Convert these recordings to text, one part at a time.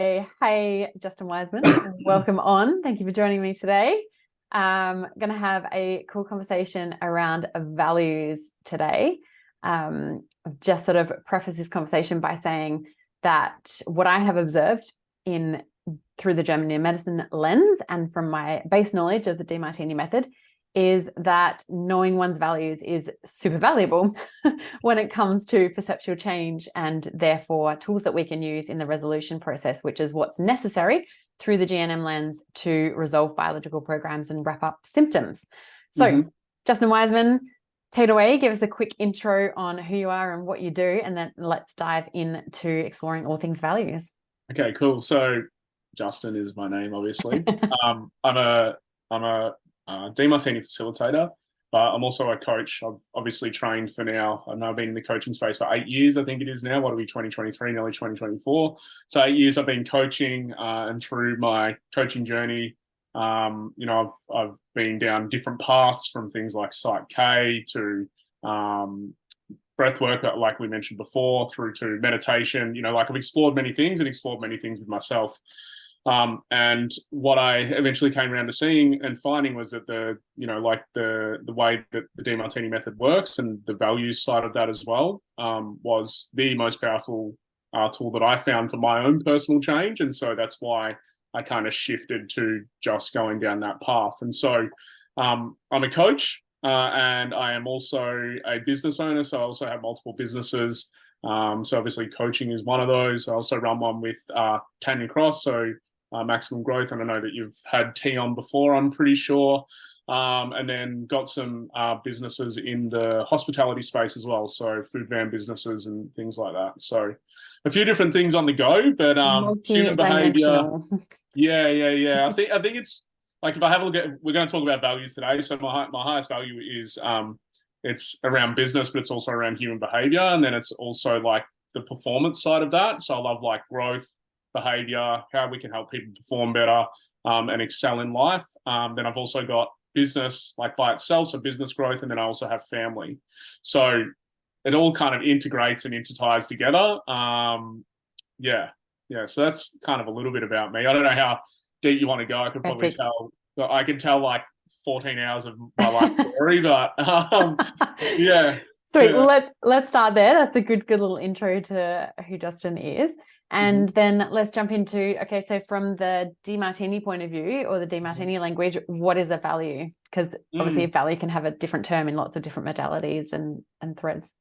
Hey, Justin Wiseman, welcome on. Thank you for joining me today. I'm going to have a cool conversation around values today. I've just sort of preface this conversation by saying that what I have observed through the German New Medicine lens and from my base knowledge of the Demartini method is that knowing one's values is super valuable when it comes to perceptual change and therefore tools that we can use in the resolution process, which is what's necessary through the GNM lens to resolve biological programs and wrap up symptoms. So Justin Wiseman, take it away, give us a quick intro on who you are and what you do, and then let's dive into exploring all things values. Okay, cool. So Justin is my name, obviously. I'm a Demartini facilitator, but I'm also a coach. I've obviously trained for now. I've now been in the coaching space for 8 years, I think it is now. What are we, 2023, nearly 2024. So 8 years I've been coaching, and through my coaching journey, I've been down different paths from things like Psych K to breath work, like we mentioned before, through to meditation. I've explored many things with myself. And what I eventually came around to seeing and finding was that the way that the Demartini method works and the values side of that as well was the most powerful tool that I found for my own personal change. And so that's why I kind of shifted to just going down that path. And so I'm a coach and I am also a business owner. So I also have multiple businesses. So obviously coaching is one of those. I also run one with Tanya Cross, so Maximum Growth, and I know that you've had T on before, I'm pretty sure. And then got some businesses in the hospitality space as well, so food van businesses and things like that. So a few different things on the go, but human behavior. Yeah. I think it's like, if I have a look at, we're going to talk about values today. So my highest value is it's around business, but it's also around human behavior, and then it's also like the performance side of that. So I love like growth, behavior, how we can help people perform better and excel in life. Then I've also got business like by itself, so business growth, and then I also have family. So it all kind of integrates and interties together. So that's kind of a little bit about me. I don't know how deep you want to go. I could probably I could tell like 14 hours of my life story, but yeah. Sweet. Yeah. Let's start there. That's a good little intro to who Justin is. And then let's jump into, okay, so from the Demartini point of view, or the Demartini language, what is a value? Because obviously a value can have a different term in lots of different modalities and threads.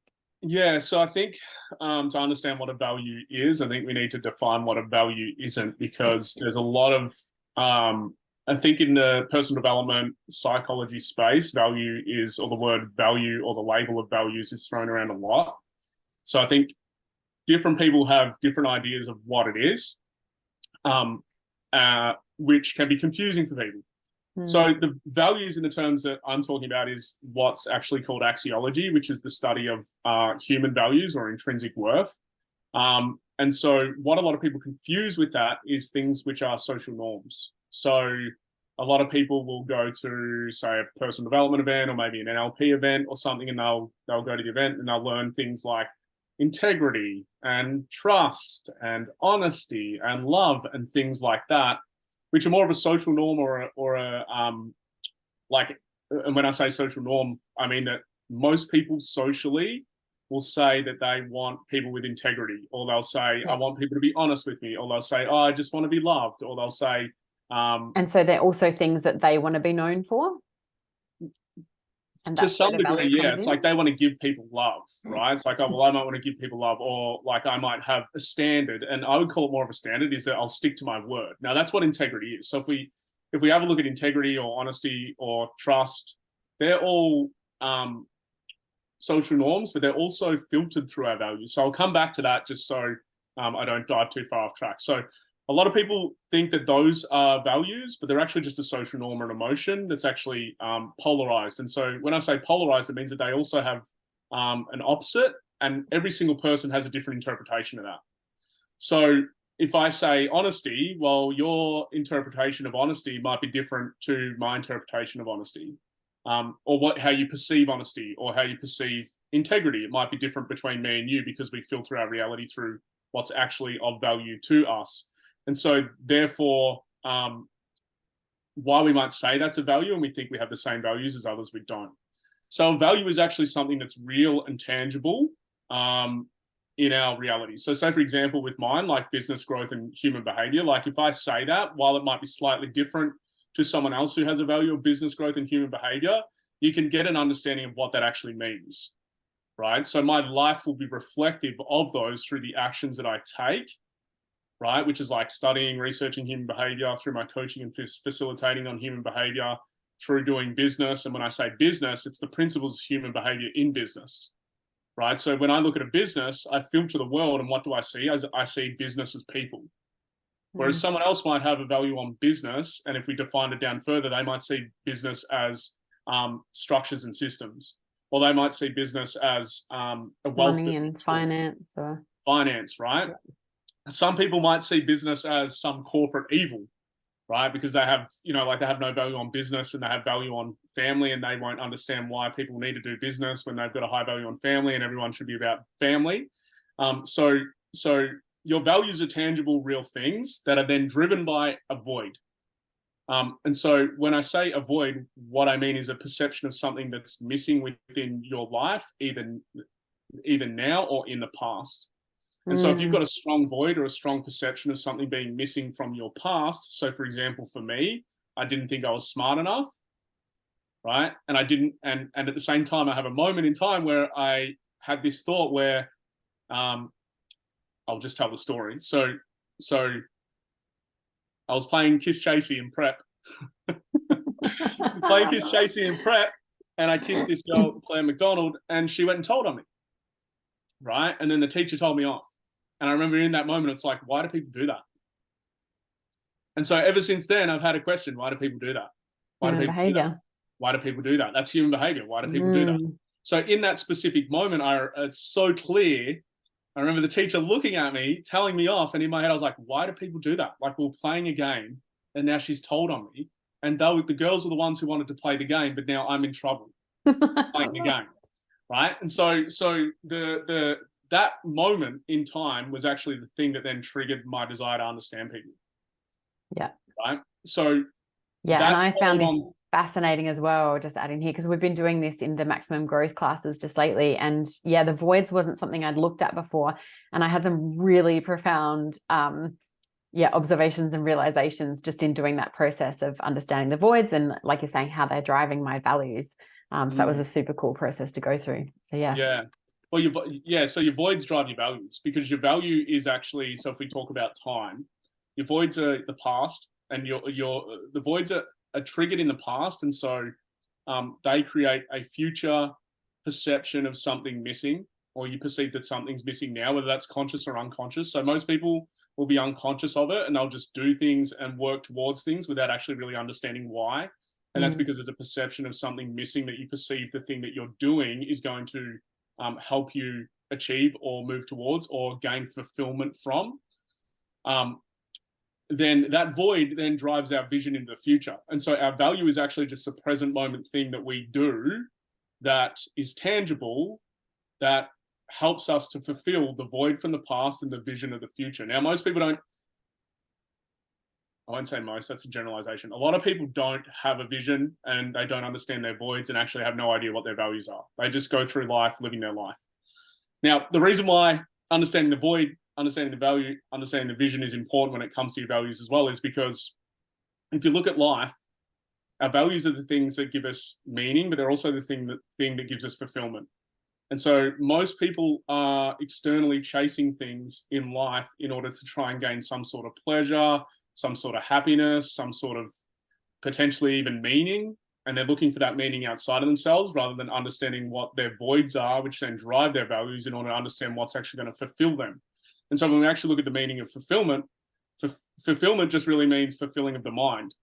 Yeah, so I think to understand what a value is, I think we need to define what a value isn't, because there's a lot of, I think in the personal development psychology space, value is, or the word value or the label of values is thrown around a lot. So I think different people have different ideas of what it is, which can be confusing for people. So the values in the terms that I'm talking about is what's actually called axiology, which is the study of human values or intrinsic worth. And so what a lot of people confuse with that is things which are social norms. So a lot of people will go to, say, a personal development event or maybe an NLP event or something, and they'll go to the event and they'll learn things like integrity and trust and honesty and love and things like that, which are more of a social norm or a and when I say social norm, I mean that most people socially will say that they want people with integrity, or they'll say, I want people to be honest with me, or they'll say, oh, I just want to be loved, or they'll say and so they're also things that they want to be known for. To some degree, yeah. It's like they want to give people love, right? It's like, oh, well, I might want to give people love, or like I might have a standard, and I would call it more of a standard, is that I'll stick to my word. Now, that's what integrity is. So if we have a look at integrity or honesty or trust, they're all social norms, but they're also filtered through our values. So I'll come back to that just so I don't dive too far off track. So a lot of people think that those are values, but they're actually just a social norm or an emotion that's actually polarized. And so when I say polarized, it means that they also have an opposite, and every single person has a different interpretation of that. So if I say honesty, well, your interpretation of honesty might be different to my interpretation of honesty, or how you perceive honesty or how you perceive integrity. It might be different between me and you because we filter our reality through what's actually of value to us. And so therefore, why we might say that's a value and we think we have the same values as others, we don't. So a value is actually something that's real and tangible in our reality. So say, for example, with mine, like business growth and human behavior, like if I say that, while it might be slightly different to someone else who has a value of business growth and human behavior, you can get an understanding of what that actually means, right? So my life will be reflective of those through the actions that I take, right? Which is like studying, researching human behavior, through my coaching and facilitating on human behavior, through doing business. And when I say business, it's the principles of human behavior in business, right? So when I look at a business, I filter the world, and what do I see? I see business as people. Whereas someone else might have a value on business, and if we define it down further, they might see business as structures and systems, or they might see business as a wealth money and finance, or finance, right? Some people might see business as some corporate evil, right? Because they have, like they have no value on business and they have value on family, and they won't understand why people need to do business when they've got a high value on family, and everyone should be about family. So your values are tangible, real things that are then driven by a void. And so when I say a void, what I mean is a perception of something that's missing within your life, either now or in the past. And so if you've got a strong void or a strong perception of something being missing from your past, so for example, for me, I didn't think I was smart enough, right? And I didn't, and at the same time, I have a moment in time where I had this thought where, I'll just tell the story. So I was playing Kiss Chasey in prep. Playing Kiss Chasey in prep, and I kissed this girl, Claire McDonald, and she went and told on me, right? And then the teacher told me off. And I remember in that moment, it's like, why do people do that? And so ever since then, I've had a question: why do people do that? Why do people do that? Why do people do that? That's human behavior. Why do people do that? So in that specific moment, it's so clear. I remember the teacher looking at me, telling me off, and in my head, I was like, why do people do that? Like, we're playing a game, and now she's told on me. And the girls were the ones who wanted to play the game, but now I'm in trouble playing the game, right? And so that moment in time was actually the thing that then triggered my desire to understand people. Yeah. Right. So yeah, and I found this fascinating as well, just adding here, because we've been doing this in the maximum growth classes just lately. And yeah, the voids wasn't something I'd looked at before. And I had some really profound observations and realizations just in doing that process of understanding the voids, and like you're saying, how they're driving my values. So that was a super cool process to go through. So yeah. Well, so your voids drive your values, because your value is actually, so if we talk about time, your voids are the past, and the voids are triggered in the past, and so they create a future perception of something missing, or you perceive that something's missing now, whether that's conscious or unconscious. So most people will be unconscious of it, and they'll just do things and work towards things without actually really understanding why. And that's because there's a perception of something missing that you perceive the thing that you're doing is going to help you achieve or move towards or gain fulfillment from. Then that void then drives our vision into the future. And so our value is actually just a present moment thing that we do that is tangible, that helps us to fulfill the void from the past and the vision of the future. Now, most people don't, I won't say most, that's a generalization. A lot of people don't have a vision, and they don't understand their voids and actually have no idea what their values are. They just go through life living their life. Now, the reason why understanding the void, understanding the value, understanding the vision is important when it comes to your values as well is because if you look at life, our values are the things that give us meaning, but they're also the thing that gives us fulfillment. And so most people are externally chasing things in life in order to try and gain some sort of pleasure, some sort of happiness, some sort of potentially even meaning. And they're looking for that meaning outside of themselves rather than understanding what their voids are, which then drive their values in order to understand what's actually going to fulfill them. And so when we actually look at the meaning of fulfillment, fulfillment just really means fulfilling of the mind.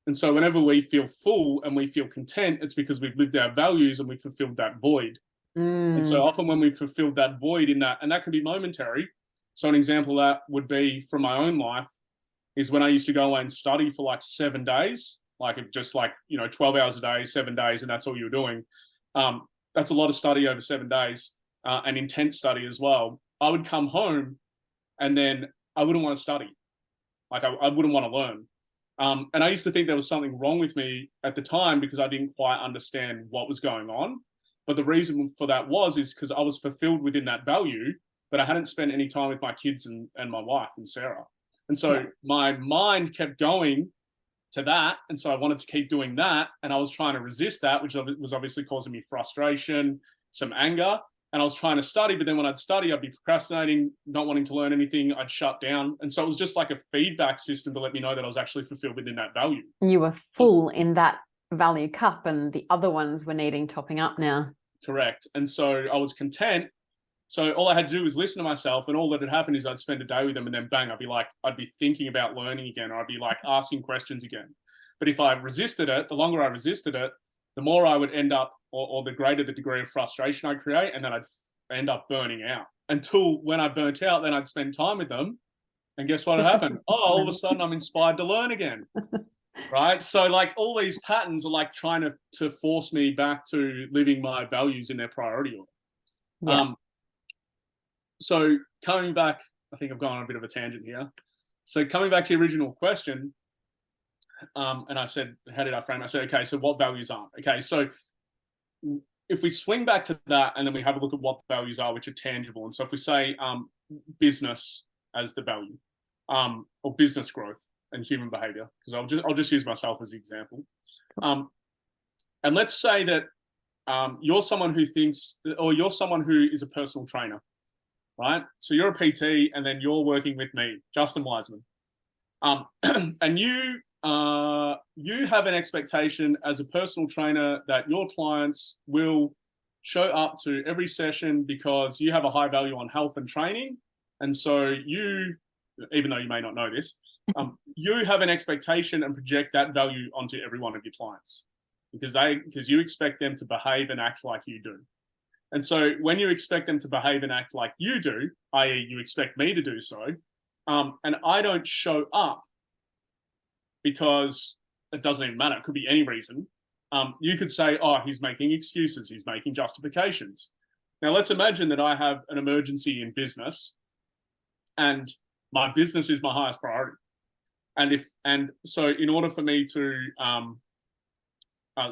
And so whenever we feel full and we feel content, it's because we've lived our values and we fulfilled that void. And so often when we fulfilled that void in that, and that can be momentary. So an example of that would be from my own life is when I used to go away and study for like 7 days, like 12 hours a day, 7 days, and that's all you're doing. That's a lot of study over 7 days, and intense study as well. I would come home and then I wouldn't want to study. Like I wouldn't want to learn. And I used to think there was something wrong with me at the time because I didn't quite understand what was going on. But the reason for that is because I was fulfilled within that value, but I hadn't spent any time with my kids and my wife and Sarah. And so my mind kept going to that. And so I wanted to keep doing that. And I was trying to resist that, which was obviously causing me frustration, some anger. And I was trying to study, but then when I'd study, I'd be procrastinating, not wanting to learn anything. I'd shut down. And so it was just like a feedback system to let me know that I was actually fulfilled within that value. You were full in that value cup and the other ones were needing topping up now. Correct. And so I was content. So all I had to do was listen to myself, and all that had happened is I'd spend a day with them and then bang, I'd be thinking about learning again, or I'd be like asking questions again. But if I resisted it, the longer I resisted it, the more I would end up, or the greater the degree of frustration I'd create, and then I'd end up burning out. Until when I burnt out, then I'd spend time with them. And guess what had happened? Oh, all of a sudden I'm inspired to learn again. Right? So like all these patterns are like trying to force me back to living my values in their priority order. Yeah. So coming back, I think I've gone on a bit of a tangent here. So coming back to the original question, and I said, how did I frame it? I said, okay, so what values are? Okay, so if we swing back to that and then we have a look at what the values are, which are tangible. And so if we say business as the value, or business growth and human behavior, because I'll just use myself as the example. And let's say that you're someone who thinks, or you're someone who is a personal trainer, right? So you're a PT and then you're working with me, Justin Wiseman. And you have an expectation as a personal trainer that your clients will show up to every session because you have a high value on health and training. And so you, even though you may not know this, you have an expectation and project that value onto every one of your clients because you expect them to behave and act like you do. And so when you expect them to behave and act like you do, i.e. you expect me to do so, and I don't show up because it doesn't even matter, it could be any reason, you could say, oh, he's making excuses, he's making justifications. Now let's imagine that I have an emergency in business and my business is my highest priority. And so in order for me to,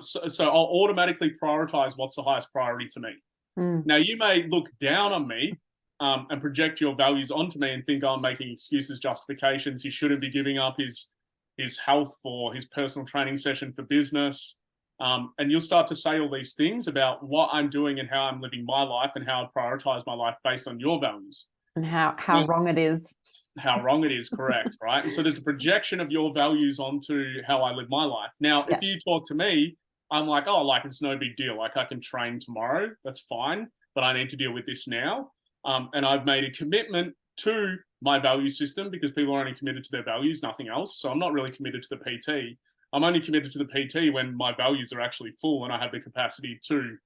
so I'll automatically prioritize what's the highest priority to me. Now you may look down on me and project your values onto me and think, oh, I'm making excuses, justifications. He shouldn't be giving up his health for his personal training session for business. And you'll start to say all these things about what I'm doing and how I'm living my life and how I prioritize my life based on your values. And how wrong it is. How wrong it is, correct, right? And so there's a projection of your values onto how I live my life. Now, if you talk to me, I'm like, oh, like it's no big deal. Like I can train tomorrow, that's fine, but I need to deal with this now. And I've made a commitment to my value system because people are only committed to their values, nothing else. So I'm not really committed to the PT. I'm only committed to the PT when my values are actually full and I have the capacity to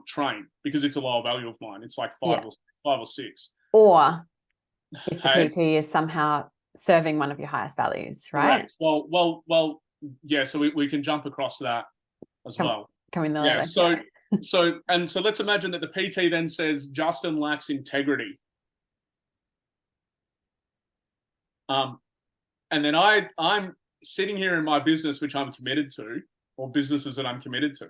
train because it's a lower value of mine. It's like five or six. Or if the PT is somehow serving one of your highest values, right? Correct. Well, yeah. So we can jump across that as well. Coming there. Yeah. So let's imagine that the PT then says Justin lacks integrity. And then I'm sitting here in my business, which I'm committed to, or businesses that I'm committed to,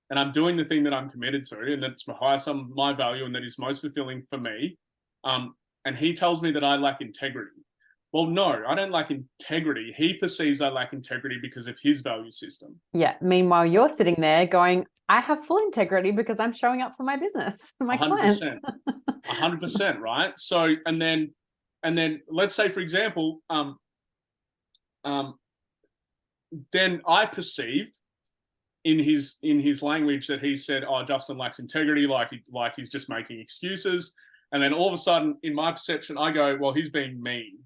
and I'm doing the thing that I'm committed to, and that's the highest of my value, and that is most fulfilling for me. And he tells me that I lack integrity. Well, no, I don't lack integrity. He perceives I lack integrity because of his value system. Yeah. Meanwhile, you're sitting there going, I have full integrity because I'm showing up for my business, my 100%, clients. 100%, right? So, and then let's say, for example, then I perceive in his language that he said, oh, Justin lacks integrity, like he's just making excuses. And then all of a sudden, in my perception, I go, well, he's being mean,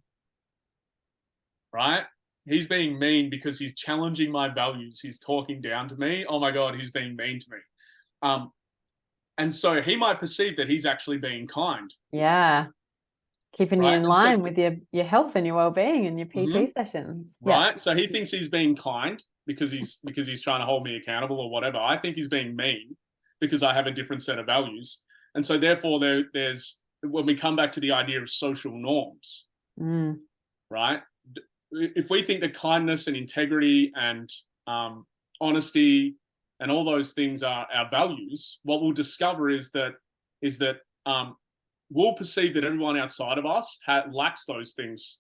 right? He's being mean because he's challenging my values. He's talking down to me. Oh my God, he's being mean to me. And so he might perceive that he's actually being kind. Yeah. Keeping you in line with your health and your well-being and your PT sessions. Right. So he thinks he's being kind because he's trying to hold me accountable or whatever. I think he's being mean because I have a different set of values. And so therefore there's when we come back to the idea of social norms, right? if we think that kindness and integrity and honesty and all those things are our values, what we'll discover is that we'll perceive that everyone outside of us lacks those things.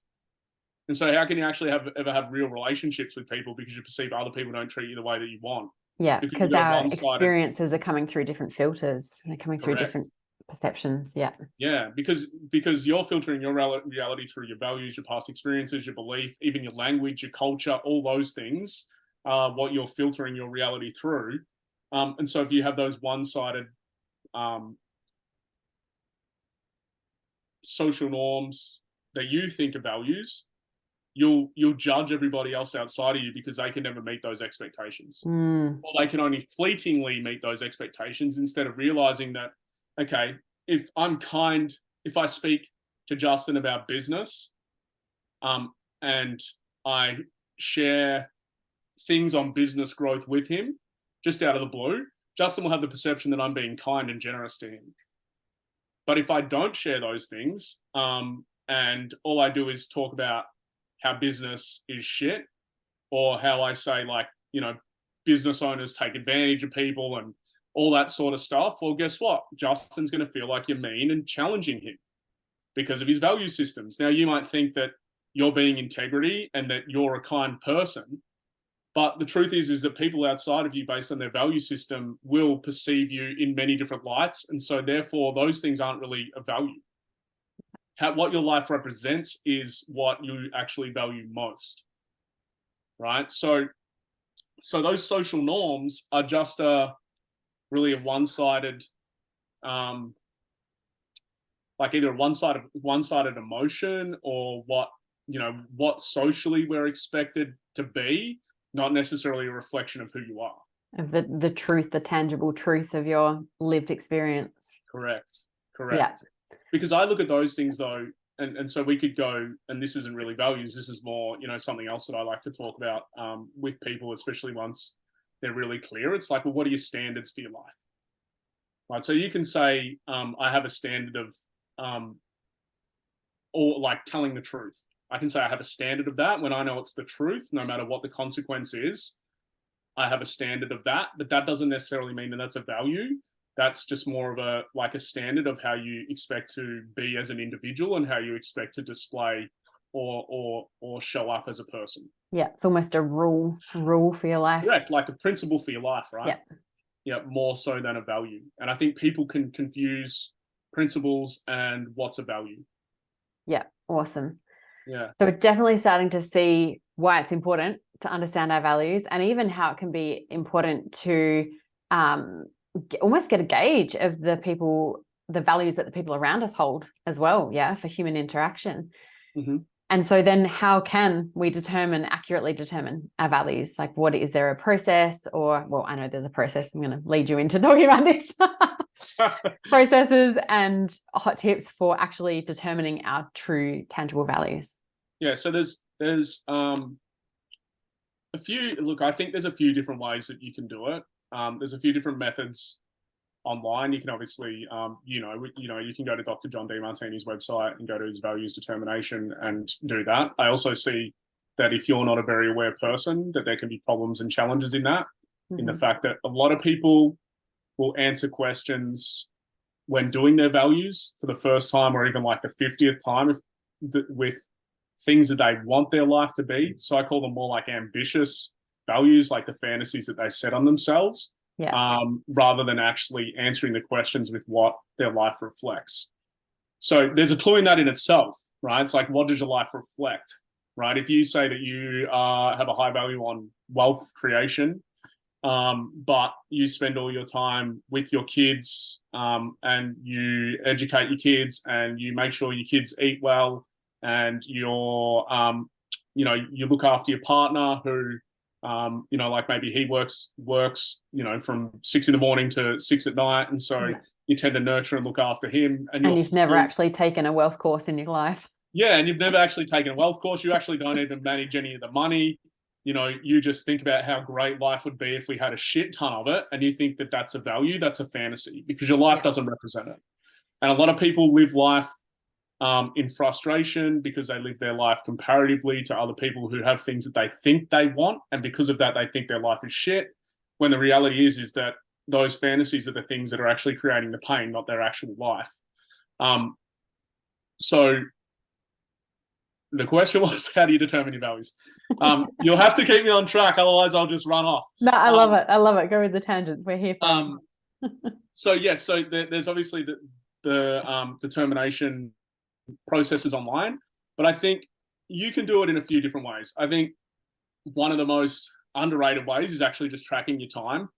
And so how can you actually ever have real relationships with people, because you perceive other people don't treat you the way that you want? Yeah, because our experiences are coming through different filters. They're coming through different perceptions. Yeah. Yeah, because you're filtering your reality through your values, your past experiences, your belief, even your language, your culture, all those things are what you're filtering your reality through. And so if you have those one-sided social norms that you think are values, you'll judge everybody else outside of you because they can never meet those expectations. Or they can only fleetingly meet those expectations, instead of realizing that, okay, if I'm kind, if I speak to Justin about business, and I share things on business growth with him just out of the blue, Justin will have the perception that I'm being kind and generous to him. But if I don't share those things, and all I do is talk about how business is shit, or how I say, like, business owners take advantage of people and all that sort of stuff, well, guess what? Justin's going to feel like you're mean and challenging him because of his value systems. Now, you might think that you're being integrity and that you're a kind person, but the truth is that people outside of you, based on their value system, will perceive you in many different lights. And so therefore, those things aren't really a value. What your life represents is what you actually value most, right? So those social norms are just really a one-sided, like either a one-sided emotion, or what socially we're expected to be, not necessarily a reflection of who you are. Of the truth, the tangible truth of your lived experience. Correct. Yeah. Because I look at those things though, and so we could go, and this isn't really values, this is more, something else that I like to talk about with people, especially once they're really clear. It's like, well, what are your standards for your life? Right. So you can say, I have a standard of, or like telling the truth. I can say I have a standard of that when I know it's the truth, no matter what the consequence is. I have a standard of that, but that doesn't necessarily mean that that's a value. That's just more of a standard of how you expect to be as an individual and how you expect to display or show up as a person. Yeah, it's almost a rule for your life. Correct, like a principle for your life, right? Yeah. Yeah, more so than a value. And I think people can confuse principles and what's a value. Yeah, awesome. Yeah. So we're definitely starting to see why it's important to understand our values, and even how it can be important to almost get a gauge of the values that the people around us hold as well. Yeah, for human interaction. Mm-hmm. And so then how can we accurately determine our values? Like, is there a process, or, well, I know there's a process. I'm going to lead you into talking about this. Processes and hot tips for actually determining our true tangible values. Yeah. So there's a few, I think there's a few different ways that you can do it. There's a few different methods online. You can obviously, you can go to Dr. John Demartini's website and go to his values determination and do that. I also see that if you're not a very aware person, that there can be problems and challenges in that, in the fact that a lot of people will answer questions when doing their values for the first time, or even like the 50th time, with things that they want their life to be. So I call them more like ambitious values, like the fantasies that they set on themselves. Yeah. Rather than actually answering the questions with what their life reflects. So there's a clue in that in itself, right? It's like, what does your life reflect, right? If you say that you have a high value on wealth creation, but you spend all your time with your kids, and you educate your kids, and you make sure your kids eat well, and you're, you look after your partner who, like maybe he works, from 6 a.m. to 6 p.m. And so you tend to nurture and look after him. And you've never actually taken a wealth course in your life. Yeah. And you've never actually taken a wealth course. You actually don't even manage any of the money. You just think about how great life would be if we had a shit ton of it. And you think that that's a value. That's a fantasy, because your life doesn't represent it. And a lot of people live life in frustration because they live their life comparatively to other people who have things that they think they want, and because of that, they think their life is shit. When the reality is that those fantasies are the things that are actually creating the pain, not their actual life. So the question was, how do you determine your values? You'll have to keep me on track, otherwise I'll just run off. No, I love it. I love it. Go with the tangents. We're here for So yes, so there's obviously the determination processes online, but I think you can do it in a few different ways. I think one of the most underrated ways is actually just tracking your time.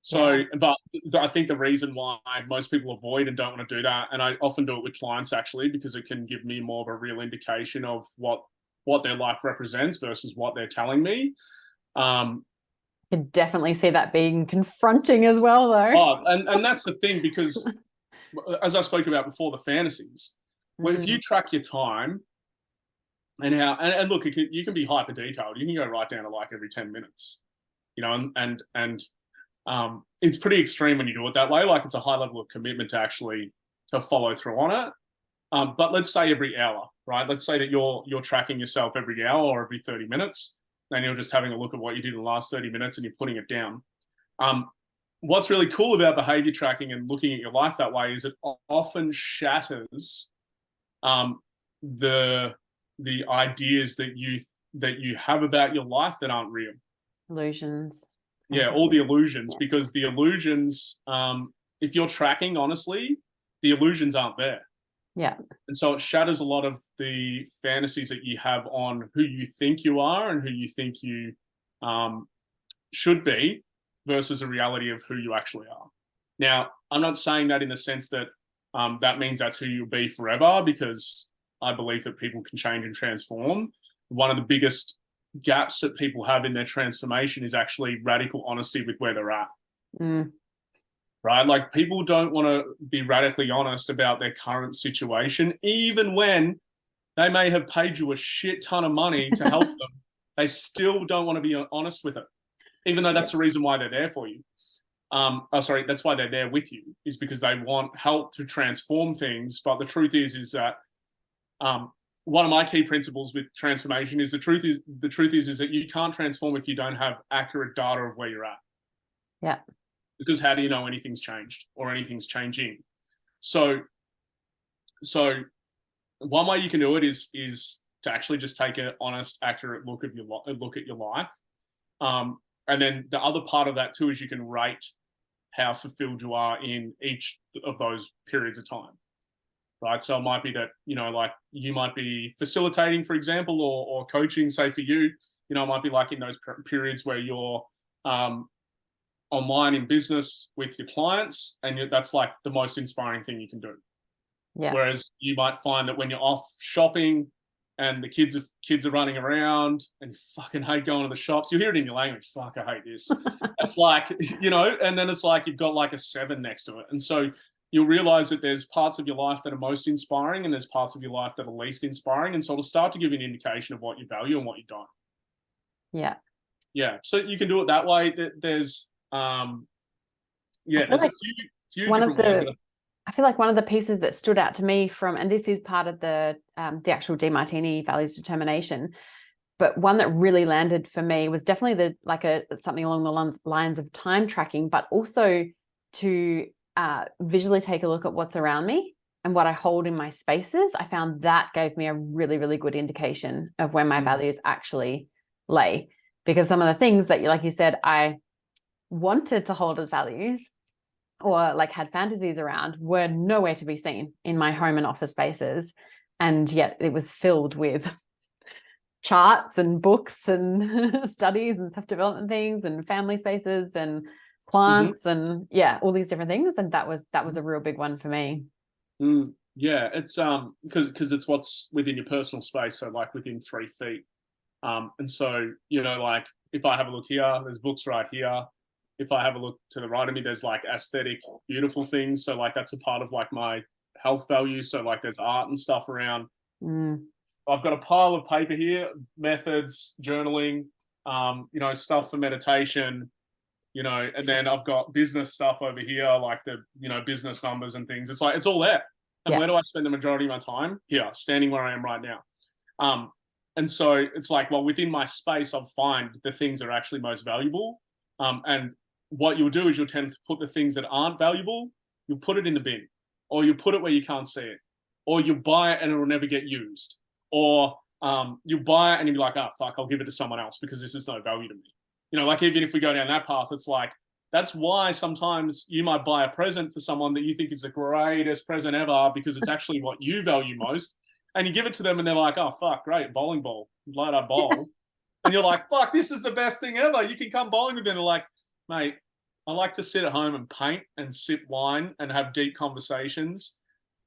So, but I think the reason why most people avoid and don't want to do that, and I often do it with clients actually, because it can give me more of a real indication of what their life represents versus what they're telling me. I can definitely see that being confronting as well, though. Oh, and that's the thing, because as I spoke about before, the fantasies. Well, if you track your time and how, and look, you can be hyper detailed. You can go right down to like every 10 minutes, you know, and it's pretty extreme when you do it that way. Like, it's a high level of commitment to actually to follow through on it. But let's say every hour, right? Let's say that you're tracking yourself every hour or every 30 minutes, and you're just having a look at what you did in the last 30 minutes and you're putting it down. What's really cool about behavior tracking and looking at your life that way is it often shatters the ideas that you have about your life that aren't real. Illusions. Yeah, all the illusions, because the illusions, if you're tracking honestly, the illusions aren't there. Yeah. And so it shatters a lot of the fantasies that you have on who you think you are and who you think you should be versus a reality of who you actually are. Now, I'm not saying that in the sense that that means that's who you'll be forever, because I believe that people can change and transform. One of the biggest gaps that people have in their transformation is actually radical honesty with where they're at. Right? Like, people don't want to be radically honest about their current situation, even when they may have paid you a shit ton of money to help them. They still don't want to be honest with it, even though that's the reason why they're there for you. That's why they're there with you, is because they want help to transform things. But the truth is that one of my key principles with transformation is the truth is that you can't transform if you don't have accurate data of where you're at. Yeah. Because how do you know anything's changed or anything's changing? So one way you can do it is to actually just take an honest, accurate look at your life. And then the other part of that too is you can rate how fulfilled you are in each of those periods of time. Right. So it might be that, you know, like, you might be facilitating, for example, or coaching, say for you, you know, it might be like in those periods where you're online in business with your clients, and that's like the most inspiring thing you can do. Yeah. Whereas you might find that when you're off shopping and the kids are running around and you fucking hate going to the shops, you hear it in your language, fuck, I hate this. It's like, you know, and then it's like you've got like a 7 next to it. And so you'll realize that there's parts of your life that are most inspiring and there's parts of your life that are least inspiring. And so it'll start to give you an indication of what you value and what you don't. Yeah. Yeah. So you can do it that way. There's there's a few different ways. I feel like one of the pieces that stood out to me from, and this is part of the actual Demartini values determination, but one that really landed for me was definitely something along the lines of time tracking, but also to visually take a look at what's around me and what I hold in my spaces. I found that gave me a really, really good indication of where my values actually lay, because some of the things that, like you said, I wanted to hold as values or like had fantasies around were nowhere to be seen in my home and office spaces. And yet it was filled with charts and books and studies and self-development things and family spaces and plants and all these different things. And that was a real big one for me. Yeah, it's because it's what's within your personal space, so like within 3 feet. And so, you know, like if I have a look here, there's books right here. If I have a look to the right of me, there's like aesthetic, beautiful things. So like that's a part of like my health value. So like there's art and stuff around. I've got a pile of paper here, methods, journaling, you know, stuff for meditation, you know, and then I've got business stuff over here, like the, you know, business numbers and things. It's like, it's all there. And where do I spend the majority of my time? Here, standing where I am right now. And so it's like, well, within my space, I'll find the things that are actually most valuable. And what you'll do is you'll tend to put the things that aren't valuable, you'll put it in the bin, or you'll put it where you can't see it, or you buy it and it will never get used, or you buy it and you'll be like, oh, fuck, I'll give it to someone else because this is no value to me. You know, like even if we go down that path, it's like, that's why sometimes you might buy a present for someone that you think is the greatest present ever because it's actually what you value most. And you give it to them and they're like, oh, fuck, great, bowling ball, light up bowl. And you're like, fuck, this is the best thing ever. You can come bowling with them. They're like, mate, I like to sit at home and paint and sip wine and have deep conversations.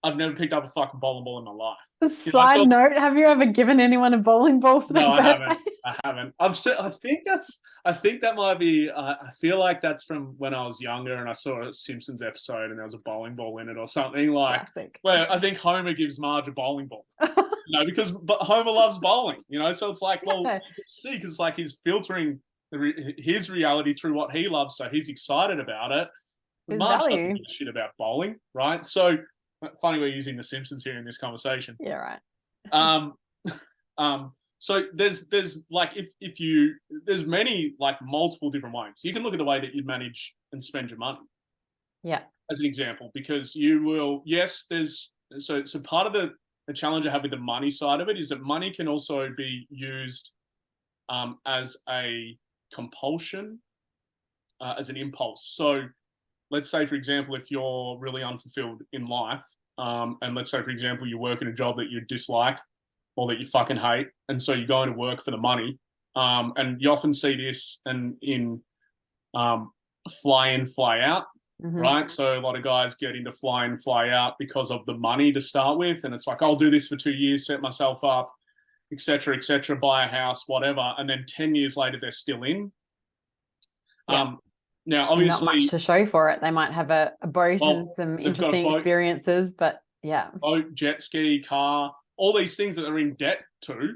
I've never picked up a fucking bowling ball in my life. Side note, have you ever given anyone a bowling ball for their birthday? I haven't. I think that might be, I feel like that's from when I was younger and I saw a Simpsons episode and there was a bowling ball in it or something like, where I think Homer gives Marge a bowling ball. Because Homer loves bowling, so it's like, well, you can see, because it's like he's filtering his reality through what he loves, so he's excited about it. Marge doesn't give a shit about bowling, right? So, funny we're using the Simpsons here in this conversation. Yeah, right. So there's like there's many like multiple different ways. You can look at the way that you manage and spend your money. Yeah. As an example, because you will, there's so part of the challenge I have with the money side of it is that money can also be used as a compulsion, as an impulse. So let's say, for example, if you're really unfulfilled in life, and let's say, for example, you work in a job that you dislike or that you fucking hate, and so you go into work for the money, and you often see this in fly in, fly out, right? So a lot of guys get into fly in, fly out because of the money to start with, and it's like, I'll do this for 2 years, set myself up, etc., buy a house, whatever, and then 10 years later they're still in. Now, obviously, not much to show for it. They might have a boat and some interesting experiences, but boat, jet ski, car, all these things that they're in debt to,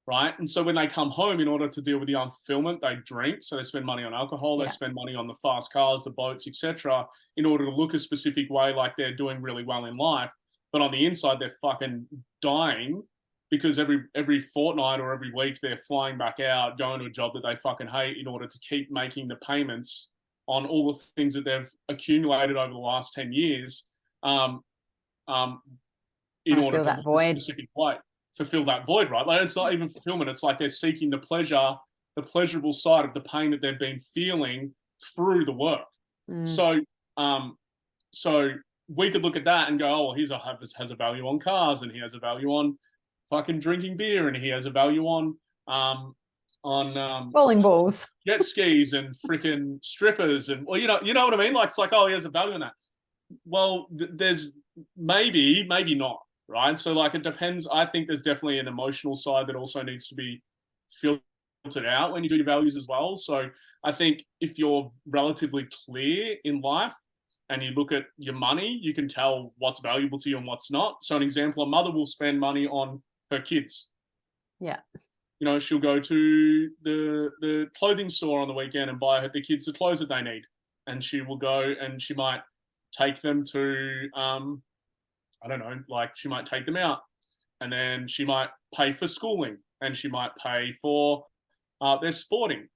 right? And so when they come home, in order to deal with the unfulfillment, they drink. So they spend money on alcohol, they spend money on the fast cars, the boats, etc., in order to look a specific way, like they're doing really well in life. But on the inside, they're fucking dying because every fortnight or every week they're flying back out, going to a job that they fucking hate in order to keep making the payments on all the things that they've accumulated over the last 10 years, in order to look a specific way, fulfill that void, right? Like, it's not even fulfillment. It's like they're seeking the pleasurable side of the pain that they've been feeling through the work. So we could look at that and go, oh, well, he has a value on cars, and he has a value on fucking drinking beer, and he has a value on bowling balls, jet skis, and freaking strippers, and well, you know what I mean. Like, it's like, oh, he has a value on that. Well, there's maybe not, right? So like, it depends. I think there's definitely an emotional side that also needs to be filtered out when you do your values as well. So I think if you're relatively clear in life and you look at your money, you can tell what's valuable to you and what's not. So an example, a mother will spend money on her kids. Yeah. She'll go to the clothing store on the weekend and buy the kids the clothes that they need. And she will go and she might take them to, I don't know, like she might take them out, and then she might pay for schooling, and she might pay for their sporting,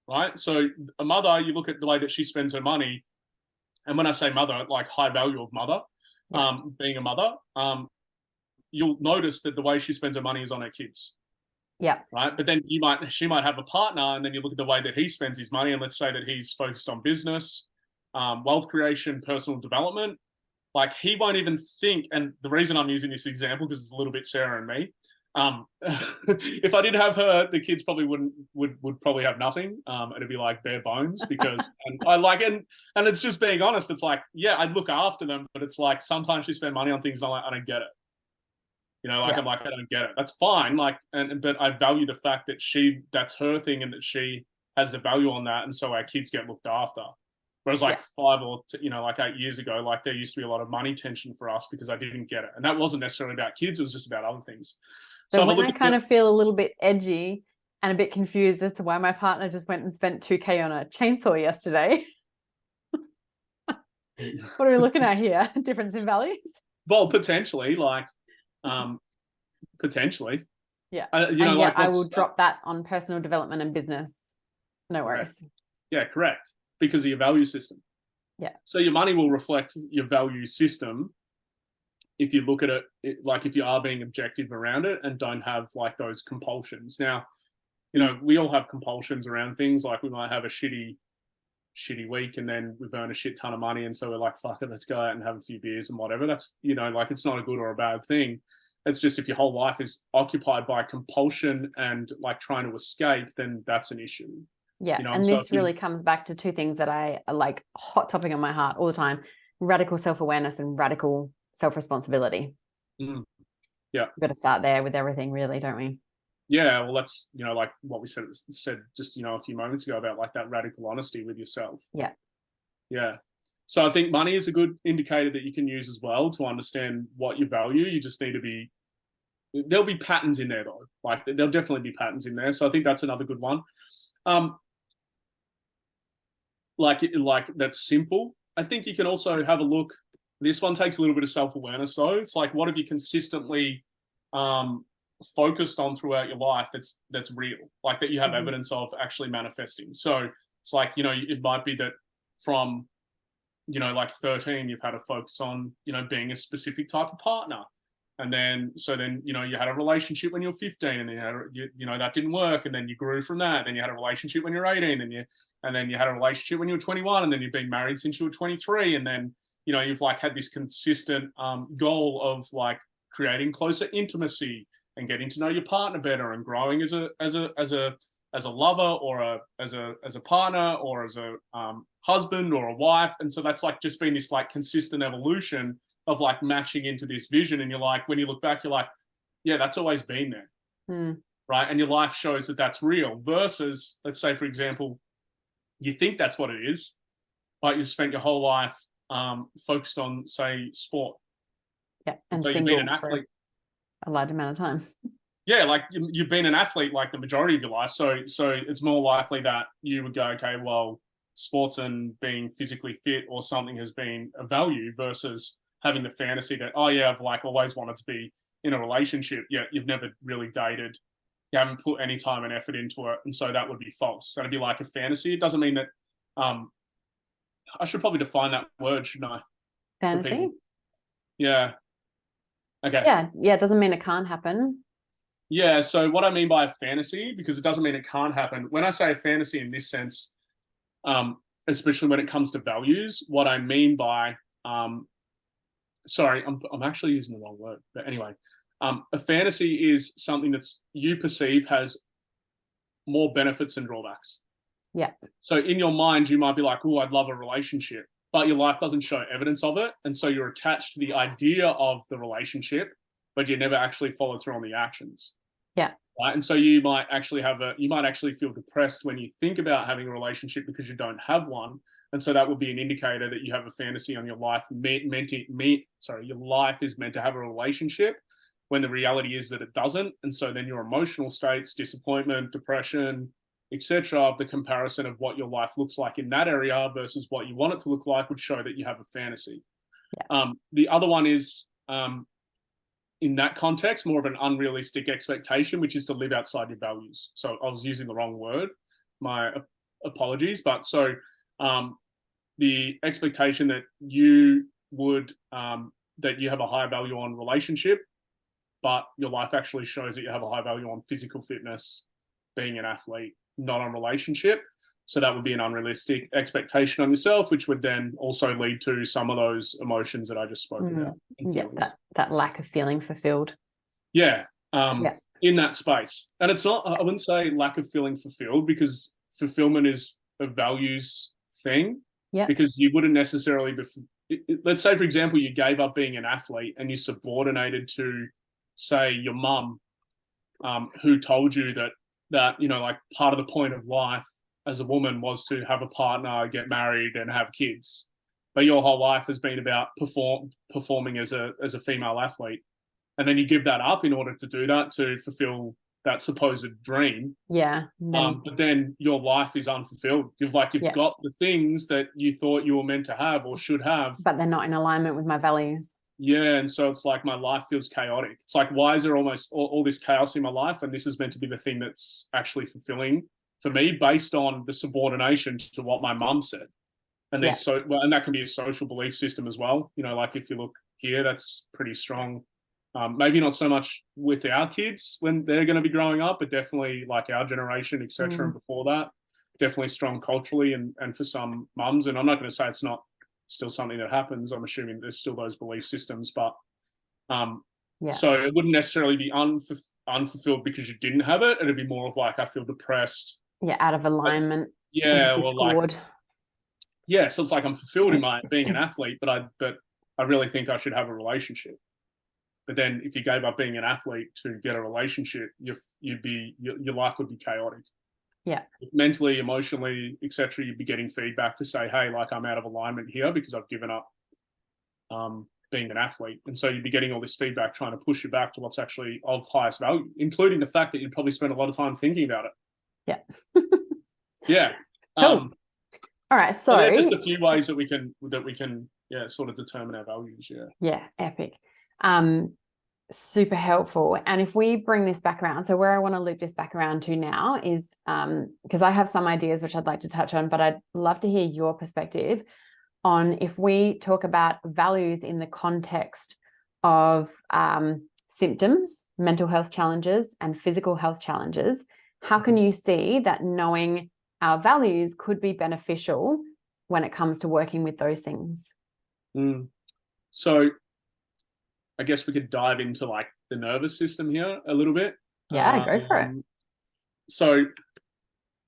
right? So a mother, you look at the way that she spends her money, and when I say mother, like high value of mother, being a mother, you'll notice that the way she spends her money is on her kids. Yeah. Right. But then she might have a partner, and then you look at the way that he spends his money, and let's say that he's focused on business, wealth creation, personal development. Like, he won't even think, and the reason I'm using this example, because it's a little bit Sarah and me. If I didn't have her, the kids probably would probably have nothing. It'd be like bare bones, because and I like it, and it's just being honest. It's like, I'd look after them, but it's like sometimes she spend money on things I'm like, I don't get it. I'm like, I don't get it. That's fine. Like, but I value the fact that that's her thing, and that she has the value on that. And so our kids get looked after. Whereas like 5 or, 8 years ago, like there used to be a lot of money tension for us because I didn't get it. And that wasn't necessarily about kids. It was just about other things. So when I kind of feel a little bit edgy and a bit confused as to why my partner just went and spent $2,000 on a chainsaw yesterday. What are we looking at here? Difference in values? Well, potentially, potentially. Yeah. You know, and like I will drop that on personal development and business. No worries. Yeah, correct. Because of your value system. Yeah. So your money will reflect your value system if you look at it, like if you are being objective around it and don't have like those compulsions. Now, you know, we all have compulsions around things. Like we might have a shitty week and then we've earned a shit ton of money. And so we're like, fuck it, let's go out and have a few beers and whatever. That's, you know, like it's not a good or a bad thing. It's just if your whole life is occupied by compulsion and like trying to escape, then that's an issue. Yeah. You know, and so this really comes back to two things that I like, hot topic on my heart all the time: radical self-awareness and radical self-responsibility. Yeah. We've got to start there with everything, really, don't we? Yeah, well, that's, you know, like what we said just, you know, a few moments ago about like that radical honesty with yourself. Yeah. Yeah. So I think money is a good indicator that you can use as well to understand what you value. You just need to be, there'll be patterns in there though. Like there'll definitely be patterns in there. So I think that's another good one. Like that's simple. I think you can also have a look. This one takes a little bit of self-awareness though. It's like, what have you consistently focused on throughout your life that's real, like that you have evidence of actually manifesting. So it's like, you know, it might be that from, you know, like 13, you've had a focus on, you know, being a specific type of partner. And then, you know, you had a relationship when you were 15 and then you know, that didn't work. And then you grew from that. Then you had a relationship when you were 18 and then you had a relationship when you were 21 and then you've been married since you were 23. And then, you know, you've like had this consistent goal of like creating closer intimacy and getting to know your partner better and growing as a lover or as a partner or as a husband or a wife. And so that's like just been this like consistent evolution of like matching into this vision. And you're like, when you look back, you're like, yeah, that's always been there. Right. And your life shows that that's real versus, let's say, for example, you think that's what it is, but you spent your whole life focused on, say, sport. Yeah. And so you've been an athlete a large amount of time. Yeah, like you've been an athlete like the majority of your life. So it's more likely that you would go, okay, well, sports and being physically fit or something has been a value versus having the fantasy that, oh yeah, I've like always wanted to be in a relationship, yet you've never really dated. You haven't put any time and effort into it. And so that would be false. That'd be like a fantasy. It doesn't mean that I should probably define that word, shouldn't I? Fantasy? Yeah. Okay. Yeah. It doesn't mean it can't happen. Yeah. So what I mean by a fantasy, because it doesn't mean it can't happen. When I say a fantasy in this sense, especially when it comes to values, what I mean by, sorry, I'm actually using the wrong word, but anyway, a fantasy is something that's you perceive has more benefits than drawbacks. Yeah. So in your mind, you might be like, oh, I'd love a relationship, but your life doesn't show evidence of it. And so you're attached to the idea of the relationship, but you never actually follow through on the actions. Yeah. Right. And so you might actually feel depressed when you think about having a relationship because you don't have one. And so that would be an indicator that you have a fantasy on your life. Your life is meant to have a relationship when the reality is that it doesn't. And so then your emotional states, disappointment, depression, etc., the comparison of what your life looks like in that area versus what you want it to look like would show that you have a fantasy. Yeah. The other one is, in that context, more of an unrealistic expectation, which is to live outside your values. So I was using the wrong word. My apologies. But so the expectation that you would, that you have a high value on relationship, but your life actually shows that you have a high value on physical fitness, being an athlete, not on relationship. So that would be an unrealistic expectation on yourself, which would then also lead to some of those emotions that I just spoke about. Yeah, that lack of feeling fulfilled. Yeah, in that space. And it's not, I wouldn't say lack of feeling fulfilled, because fulfillment is a values thing. Yeah. Because you wouldn't necessarily let's say, for example, you gave up being an athlete and you subordinated to, say, your mum, who told you that, you know, like part of the point of life as a woman was to have a partner, get married and have kids. But your whole life has been about performing as a female athlete. And then you give that up in order to do that, to fulfill that supposed dream. Yeah. But then your life is unfulfilled. You've got the things that you thought you were meant to have or should have. But they're not in alignment with my values. Yeah, and so it's like my life feels chaotic. It's like, why is there almost all this chaos in my life? And this is meant to be the thing that's actually fulfilling for me, based on the subordination to what my mum said. And Yeah. and that can be a social belief system as well. You know, like if you look here, that's pretty strong. Maybe not so much with our kids when they're going to be growing up, but definitely like our generation, etc. And before that, definitely strong culturally and for some mums. And I'm not going to say it's not still something that happens. I'm assuming there's still those belief systems, but so it wouldn't necessarily be unfulfilled because you didn't have it. It'd be more of like, I feel depressed. Yeah, out of alignment. Yeah, or discord. like, yeah, so it's like I'm fulfilled in my being an athlete, but I really think I should have a relationship. But then if you gave up being an athlete to get a relationship, your life would be chaotic. Yeah. Mentally, emotionally, etc. You'd be getting feedback to say, hey, like I'm out of alignment here because I've given up being an athlete. And so you'd be getting all this feedback trying to push you back to what's actually of highest value, including the fact that you'd probably spend a lot of time thinking about it. Yeah. Yeah. Cool. All right. So there are just a few ways that we can sort of determine our values. Yeah. Yeah, epic. Super helpful. And if we bring this back around, so where I want to loop this back around to now is because I have some ideas which I'd like to touch on, but I'd love to hear your perspective on if we talk about values in the context of symptoms, mental health challenges, and physical health challenges. How can you see that knowing our values could be beneficial when it comes to working with those things? So I guess we could dive into like the nervous system here a little bit. Yeah, go for it. So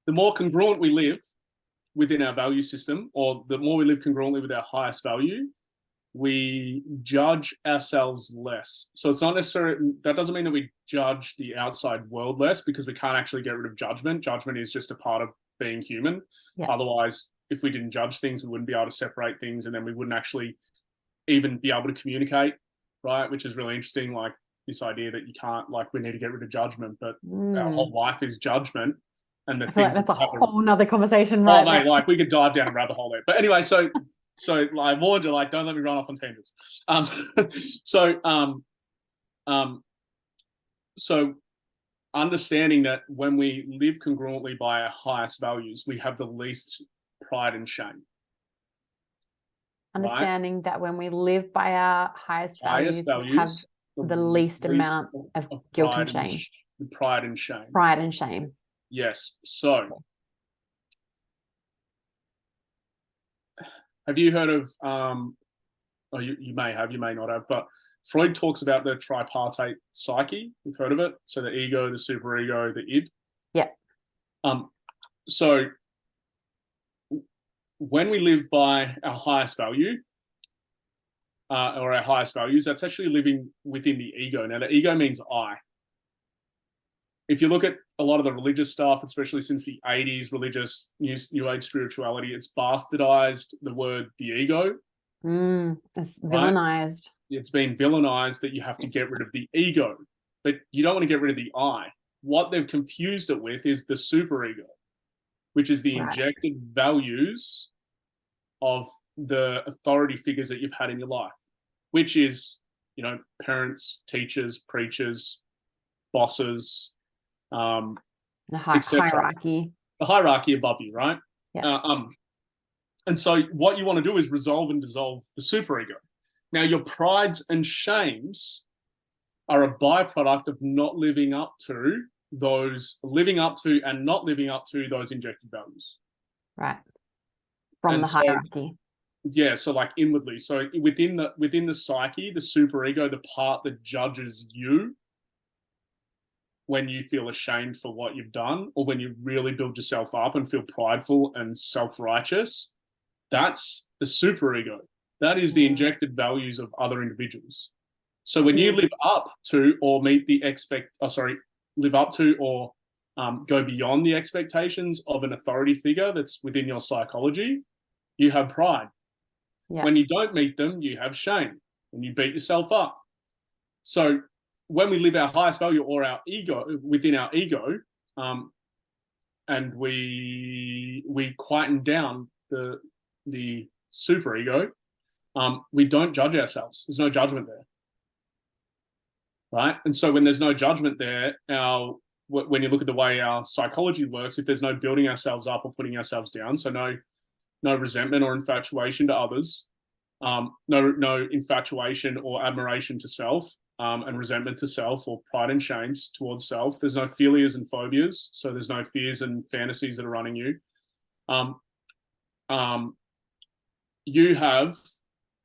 the more congruent we live within our value system, or the more we live congruently with our highest value, we judge ourselves less. So it's not necessarily, that doesn't mean that we judge the outside world less, because we can't actually get rid of judgment. Judgment is just a part of being human. Yeah. Otherwise, if we didn't judge things, we wouldn't be able to separate things, and then we wouldn't actually even be able to communicate, right? Which is really interesting, like this idea that you can't, like, we need to get rid of judgment, but our whole life is judgment. And the things like that's a whole nother conversation, right? Oh, mate, like we could dive down a rabbit hole there. But anyway, so I warned you, like, don't let me run off on tangents. So understanding that when we live congruently by our highest values, we have the least pride and shame. Understanding that when we live by our highest values, we have the least amount of guilt and shame. Pride and shame. Pride and shame. Yes. So have you heard of, you may have, you may not have, but Freud talks about the tripartite psyche. You've heard of it? So the ego, the superego, the id. Yeah. So when we live by our highest value, or our highest values, that's actually living within the ego. Now, the ego means I. If you look at a lot of the religious stuff, especially since the 80s, religious new age spirituality, it's bastardized the word the ego. It's villainized. Right? It's been villainized that you have to get rid of the ego, but you don't want to get rid of the I. What they've confused it with is the superego, which is the injected values of the authority figures that you've had in your life, which is, you know, parents, teachers, preachers, bosses, the hierarchy. The hierarchy above you, right? Yeah. And so what you want to do is resolve and dissolve the superego. Now, your prides and shames are a byproduct of not living up to and not living up to those injected values. Right. From the hierarchy. Yeah, so like inwardly. So within the psyche, the superego, the part that judges you when you feel ashamed for what you've done, or when you really build yourself up and feel prideful and self-righteous, that's the superego. That is the injected values of other individuals. So when you live up to or go beyond the expectations of an authority figure that's within your psychology, you have pride. Yeah. When you don't meet them, you have shame and you beat yourself up. So when we live our highest value, or our ego, within our ego, and we quieten down the superego, we don't judge ourselves. There's no judgment there, right? And so when there's no judgment there, when you look at the way our psychology works, if there's no building ourselves up or putting ourselves down, so no resentment or infatuation to others, no infatuation or admiration to self, and resentment to self, or pride and shame towards self. There's no philias and phobias, so there's no fears and fantasies that are running you. You have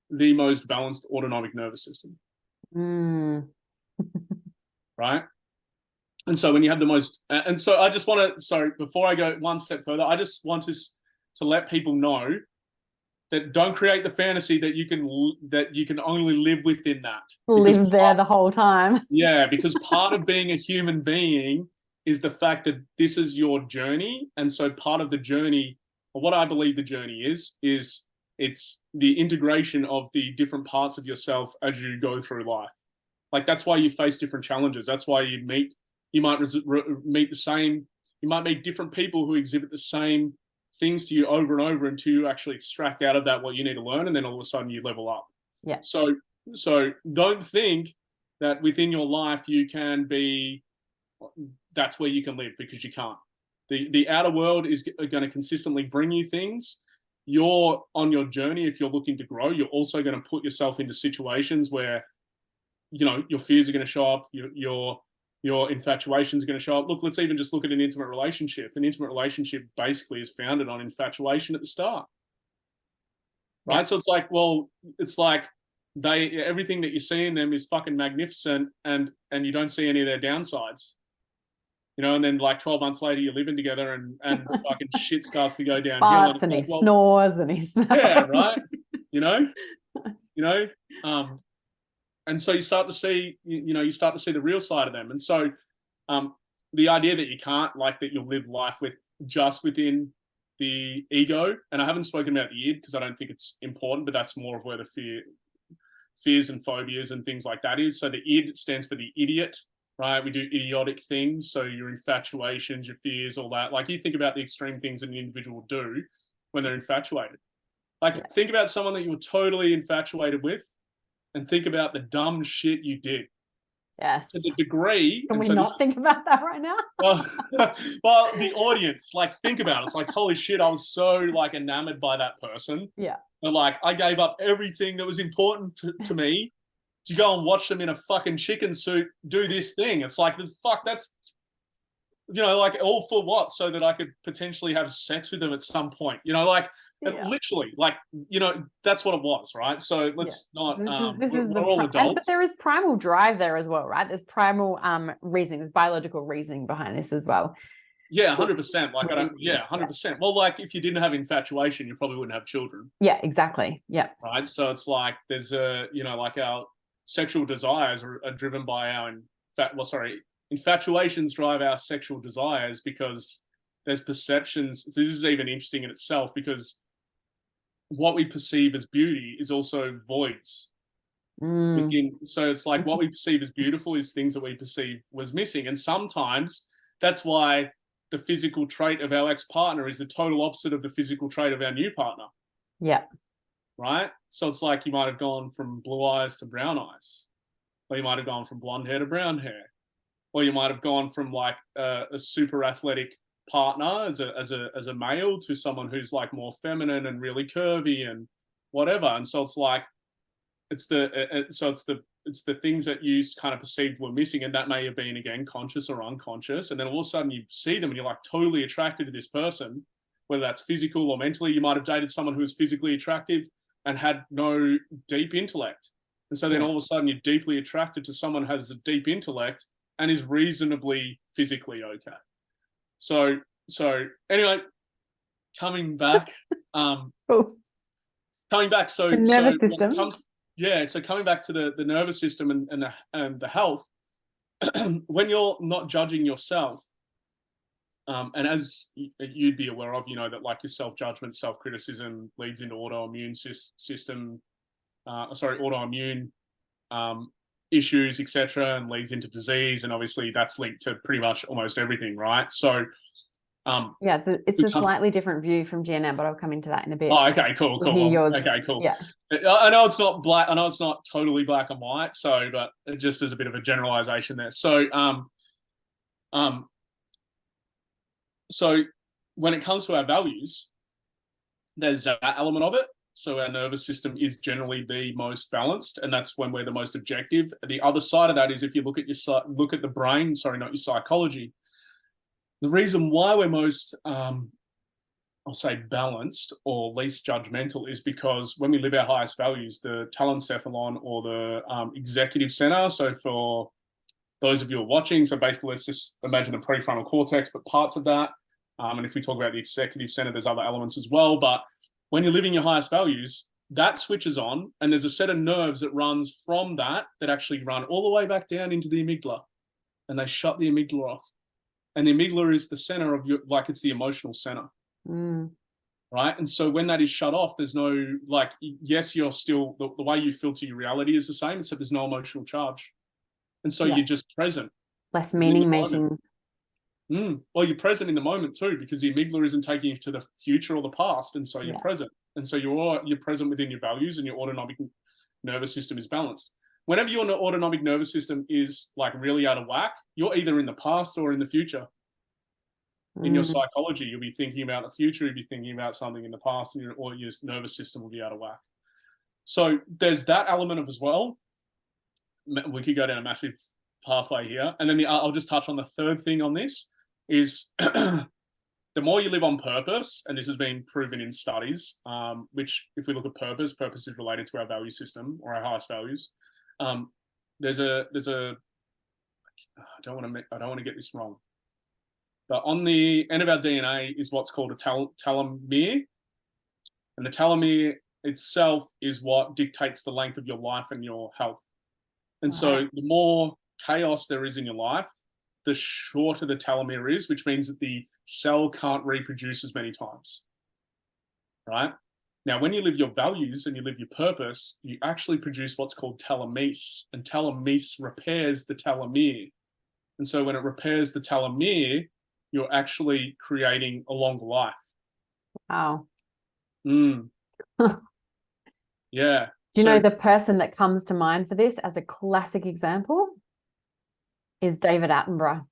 the most balanced autonomic nervous system. Right? And so when you have the most, and so I just want to, so before I go one step further, I just want to let people know that don't create the fantasy that you can only live within that. Live there the whole time. Yeah, because part of being a human being is the fact that this is your journey. And so part of the journey, or what I believe the journey is it's the integration of the different parts of yourself as you go through life. Like, that's why you face different challenges. That's why you might meet different people who exhibit the same things to you over and over until you actually extract out of that what you need to learn, and then all of a sudden you level up. Yeah. So don't think that within your life that's where you can live, because you can't. The outer world is going to consistently bring you things. You're on your journey. If you're looking to grow, you're also going to put yourself into situations where, your fears are going to show up, your infatuations are going to show up. Look, let's even just look at an intimate relationship. An intimate relationship basically is founded on infatuation at the start, right? Yeah. So it's like everything that you see in them is fucking magnificent, and you don't see any of their downsides, and then like 12 months later you're living together and fucking shit starts to go downhill. Farts and he snores and he smells. Yeah, right. And so you start to see, the real side of them. And so the idea that you can't, like, that you'll live life just within the ego, and I haven't spoken about the id because I don't think it's important, but that's more of where the fears and phobias and things like that is. So the id stands for the idiot, right? We do idiotic things. So your infatuations, your fears, all that. Like, you think about the extreme things that an individual do when they're infatuated. Like, think about someone that you were totally infatuated with, and think about the dumb shit you did. Yes. To the degree. Can we not think about that right now? Well, the audience, like, think about it. It's like, holy shit, I was so, like, enamored by that person. Yeah. But, like, I gave up everything that was important to me to go and watch them in a fucking chicken suit do this thing. It's like, the fuck, that's, like, all for what? So that I could potentially have sex with them at some point. Literally, like, that's what it was, right? So let's not. We're all adults. But there is primal drive there as well, right? There's primal reasoning, there's biological reasoning behind this as well. Yeah, 100%. Like, 100%. Well, like, if you didn't have infatuation, you probably wouldn't have children. Yeah, exactly. Yeah. Right. So it's like there's like, our sexual desires are driven by our infatuations drive our sexual desires, because there's perceptions. This is even interesting in itself, because what we perceive as beauty is also voids. So it's like, what we perceive as beautiful is things that we perceive was missing. And sometimes that's why the physical trait of our ex-partner is the total opposite of the physical trait of our new partner. Yeah. Right? So it's like, you might have gone from blue eyes to brown eyes, or you might have gone from blonde hair to brown hair, or you might have gone from, like, a super athletic partner as a male to someone who's, like, more feminine and really curvy and whatever. And so it's like, it's the things that you kind of perceived were missing, and that may have been, again, conscious or unconscious. And then all of a sudden you see them and you're, like, totally attracted to this person, whether that's physical or mentally. You might have dated someone who was physically attractive and had no deep intellect, and so then all of a sudden you're deeply attracted to someone who has a deep intellect and is reasonably physically okay. So anyway, coming back, So nervous system. So coming back to the nervous system and the health, when you're not judging yourself, and as you'd be aware of, that, like, your self-judgment, self-criticism leads into autoimmune issues, etc., and leads into disease, and obviously that's linked to pretty much almost everything, right? So Yeah, it's a we can't- slightly different view from GNM, but I'll come into that in a bit. Oh, okay, cool, We'll hear yours. Okay, cool. Yeah. I know it's not black. I know it's not totally black and white. So, but just as a bit of a generalization there. So when it comes to our values, there's that element of it. So our nervous system is generally the most balanced, and that's when we're the most objective. The other side of that is if you look at the brain. Sorry, not your psychology. The reason why we're most I'll say balanced or least judgmental is because when we live our highest values, the telencephalon or the executive center. So for those of you who are watching, so basically let's just imagine the prefrontal cortex, but parts of that. And if we talk about the executive center, there's other elements as well. But when you're living your highest values, that switches on, and there's a set of nerves that runs from that actually run all the way back down into the amygdala, and they shut the amygdala off. And the amygdala is the center of your, like it's the emotional center. Right. And so when that is shut off, there's no, like, yes, you're still, the way you filter your reality is the same, except there's no emotional charge. And so you're just present. Less meaning making. Well, you're present in the moment too, because the amygdala isn't taking you to the future or the past. And so you're present. And so you're present within your values, and your autonomic nervous system is balanced. Whenever your autonomic nervous system is like really out of whack, you're either in the past or in the future. In your psychology, you'll be thinking about the future, you'll be thinking about something in the past, and your nervous system will be out of whack. So there's that element of as well. We could go down a massive pathway here. And then I'll just touch on the third thing on this is the more you live on purpose, and this has been proven in studies, which if we look at purpose is related to our value system or our highest values. There's a I don't want to get this wrong. But on the end of our DNA is what's called a telomere. And the telomere itself is what dictates the length of your life and your health. And so the more chaos there is in your life, the shorter the telomere is, which means that the cell can't reproduce as many times. Right? Now, when you live your values and you live your purpose, you actually produce what's called telomeres. And telomeres repairs the telomere. And so when it repairs the telomere, you're actually creating a longer life. Wow. Yeah. Do you know the person that comes to mind for this as a classic example is David Attenborough.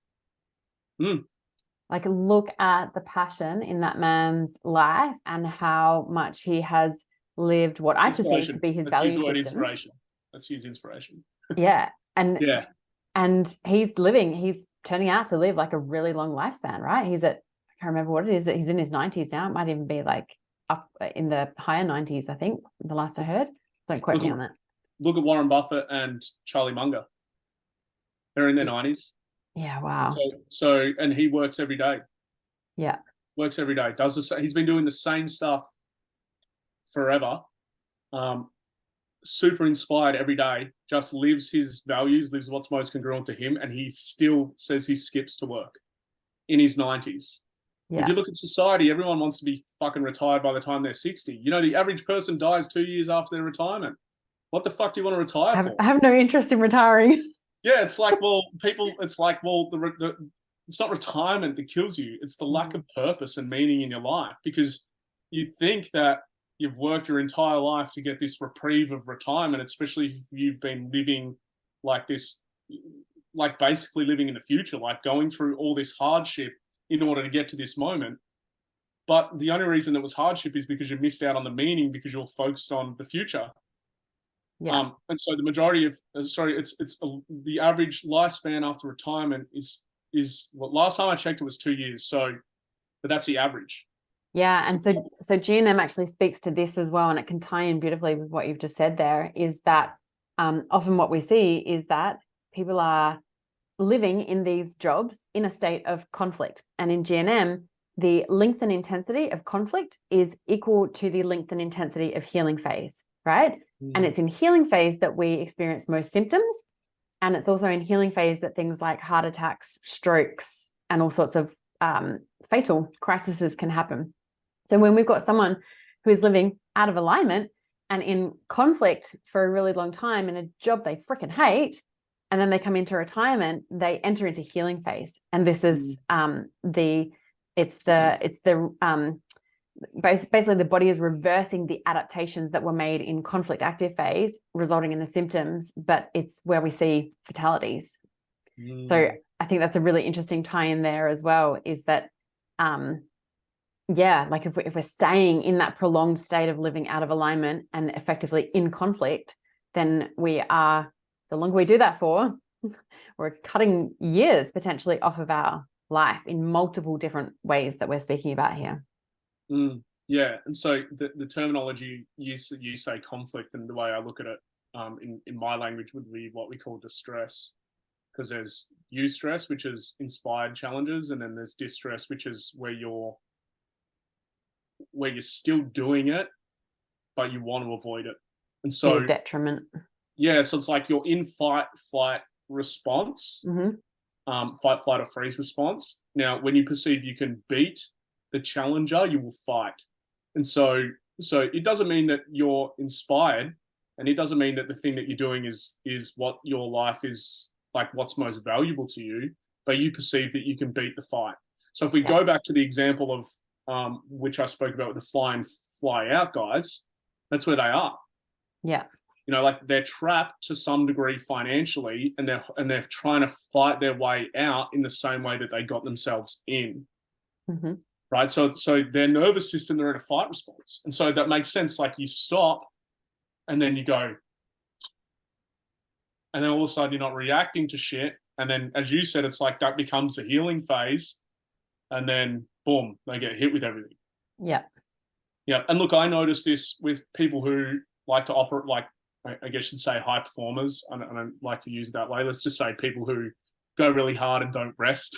Like, look at the passion in that man's life and how much he has lived what I perceive to be his value system. Inspiration. That's his inspiration. Yeah. And he's turning out to live like a really long lifespan, right? I can't remember what it is, that he's in his 90s now. It might even be like up in the higher 90s, I think, the last I heard. Don't quote me on that. Look at Warren Buffett and Charlie Munger. They're in their 90s. Yeah, wow. So and he works every day. Yeah. Works every day. He's been doing the same stuff forever. Super inspired every day, just lives his values, lives what's most congruent to him, and he still says he skips to work in his 90s. Yeah. If you look at society, everyone wants to be fucking retired by the time they're 60. You know, the average person dies 2 years after their retirement. What the fuck do you want to retire for? I have no interest in retiring. Yeah, it's like, it's not retirement that kills you. It's the lack of purpose and meaning in your life, because you think that you've worked your entire life to get this reprieve of retirement, especially if you've been living like this, like basically living in the future, like going through all this hardship in order to get to this moment. But the only reason it was hardship is because you missed out on the meaning, because you're focused on the future. Yeah. And so the majority of, the average lifespan after retirement is what, last time I checked, it was 2 years. So, but that's the average. Yeah. And so GNM actually speaks to this as well. And it can tie in beautifully with what you've just said there, is that often what we see is that people are living in these jobs in a state of conflict. And in GNM, the length and intensity of conflict is equal to the length and intensity of healing phase, right? And it's in healing phase that we experience most symptoms. And it's also in healing phase that things like heart attacks, strokes, and all sorts of fatal crises can happen. So when we've got someone who is living out of alignment and in conflict for a really long time in a job they freaking hate, and then they come into retirement, they enter into healing phase. And this is the basically the body is reversing the adaptations that were made in conflict active phase, resulting in the symptoms, but it's where we see fatalities. So I think that's a really interesting tie in there as well, is that, like if we're staying in that prolonged state of living out of alignment and effectively in conflict, then the longer we do that for, we're cutting years potentially off of our life in multiple different ways that we're speaking about here. Yeah, and so the terminology you say conflict, and the way I look at it in my language would be what we call distress, because there's eustress, which is inspired challenges, and then there's distress, which is where you're still doing it, but you want to avoid it, and so detriment. Yeah, so it's like you're in fight, flight response, fight, flight, or freeze response. Now, when you perceive you can beat the challenger, you will fight. And so it doesn't mean that you're inspired, and it doesn't mean that the thing that you're doing is what your life is, like what's most valuable to you, but you perceive that you can beat the fight. So if we go back to the example of which I spoke about with the fly in, fly out guys, that's where they are. Yeah. Like they're trapped to some degree financially, and they're trying to fight their way out in the same way that they got themselves in. Right. So their nervous system, they're in a fight response. And so that makes sense. Like you stop and then you go, and then all of a sudden you're not reacting to shit. And then, as you said, it's like that becomes a healing phase, and then boom, they get hit with everything. Yeah. Yeah. And look, I noticed this with people who like to operate, like, I guess you'd say high performers. I don't like to use it that way. Let's just say people who go really hard and don't rest.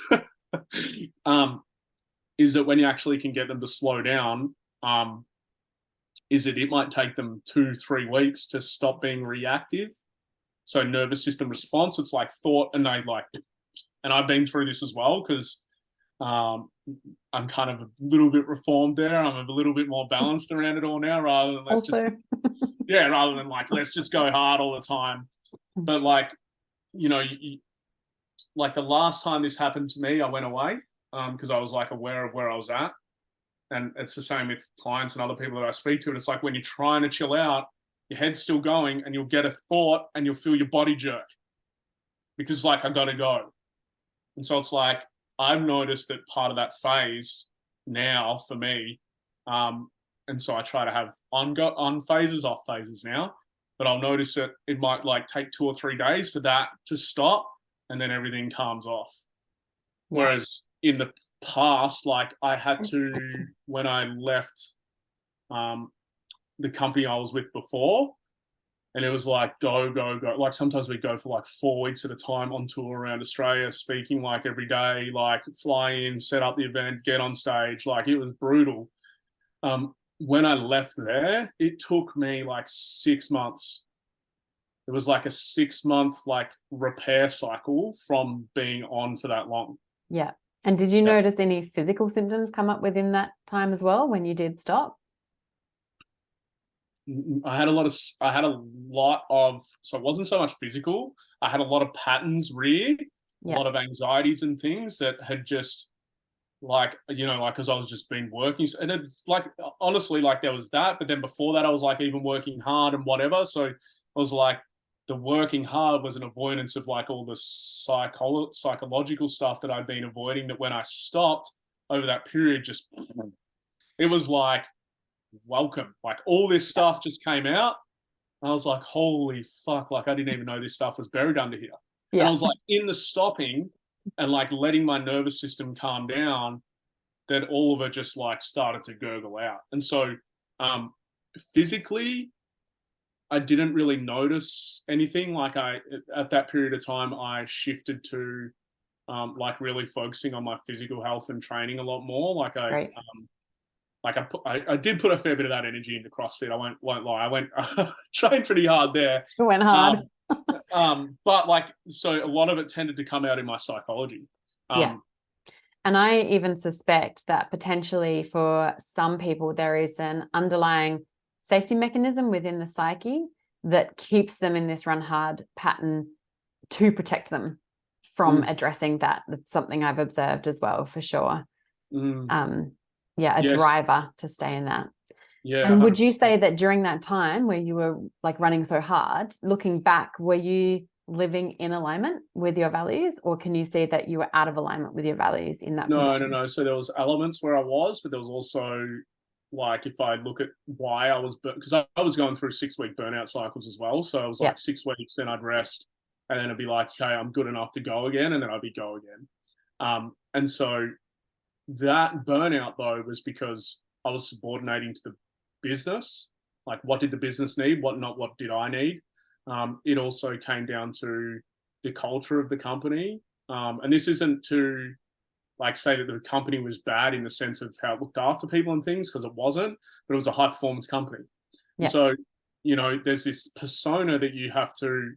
Is that when you actually can get them to slow down, it might take them 2-3 weeks to stop being reactive. So nervous system response, it's like thought, and and I've been through this as well, because I'm kind of a little bit reformed there. I'm a little bit more balanced around it all now, rather than let's just go hard all the time. But like the last time this happened to me, I went away because I was like aware of where I was at. And it's the same with clients and other people that I speak to. And it's like when you're trying to chill out, your head's still going, and you'll get a thought and you'll feel your body jerk because I got to go. And so it's like, I've noticed that part of that phase now for me, and so I try to have on phases, off phases now, but I'll notice that it might take 2 or 3 days for that to stop, and then everything calms off. Yeah. Whereas in the past, I had to, when I left the company I was with before, and it was go, go, go. Sometimes we'd go for 4 weeks at a time on tour around Australia, speaking every day, fly in, set up the event, get on stage. It was brutal. When I left there, it took me 6 months. It was a 6-month repair cycle from being on for that long. Yeah. And did you notice any physical symptoms come up within that time as well when you did stop? I had a lot of, so it wasn't so much physical. I had a lot of patterns rear, a lot of anxieties and things that had just because I was just been working. And it's honestly, there was that, but then before that, I was even working hard and whatever. So it was the working hard was an avoidance of all the psychological stuff that I'd been avoiding, that when I stopped over that period, it was welcome. All this stuff just came out. And I was like, holy fuck, I didn't even know this stuff was buried under here. Yeah. And I was in the stopping and letting my nervous system calm down, that all of it just started to gurgle out. And so physically, I didn't really notice anything. At that period of time, I shifted to really focusing on my physical health and training a lot more. I did put a fair bit of that energy into CrossFit. I won't lie. I went trained pretty hard there. You went hard. But so a lot of it tended to come out in my psychology. Yeah. And I even suspect that potentially for some people, there is an underlying safety mechanism within the psyche that keeps them in this run hard pattern to protect them from addressing that. That's something I've observed as well, for sure. A Yes. driver to stay in that. Yeah. And would you 100%. say that during that time where you were like running so hard, looking back, were you living in alignment with your values, or can you see that you were out of alignment with your values in that position? No. So there was elements where I was, but there was also, like, if I look at why I was, because I was going through 6-week burnout cycles as well. So it was like 6 weeks, then I'd rest, and then it'd be like, okay, I'm good enough to go again, and then I'd be go again. And so that burnout though was because I was subordinating to the business. Like, what did the business need? What did I need? It also came down to the culture of the company. And this isn't to like say that the company was bad in the sense of how it looked after people and things, because it wasn't, but it was a high performance company. Yeah. So, there's this persona that you have to,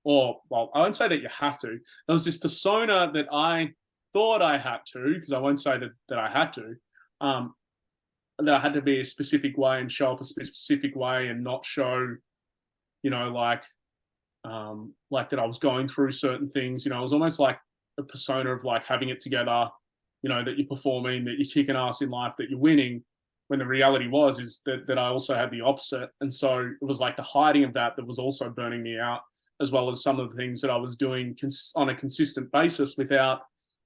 or, well, I won't say that you have to. There was this persona that I thought I had to, because I won't say that I had to, that I had to be a specific way and show up a specific way and not show, like that I was going through certain things. It was almost like a persona of like having it together, that you're performing, that you're kicking ass in life, that you're winning, when the reality is that I also had the opposite. And so it was like the hiding of that was also burning me out, as well as some of the things that I was doing on a consistent basis without,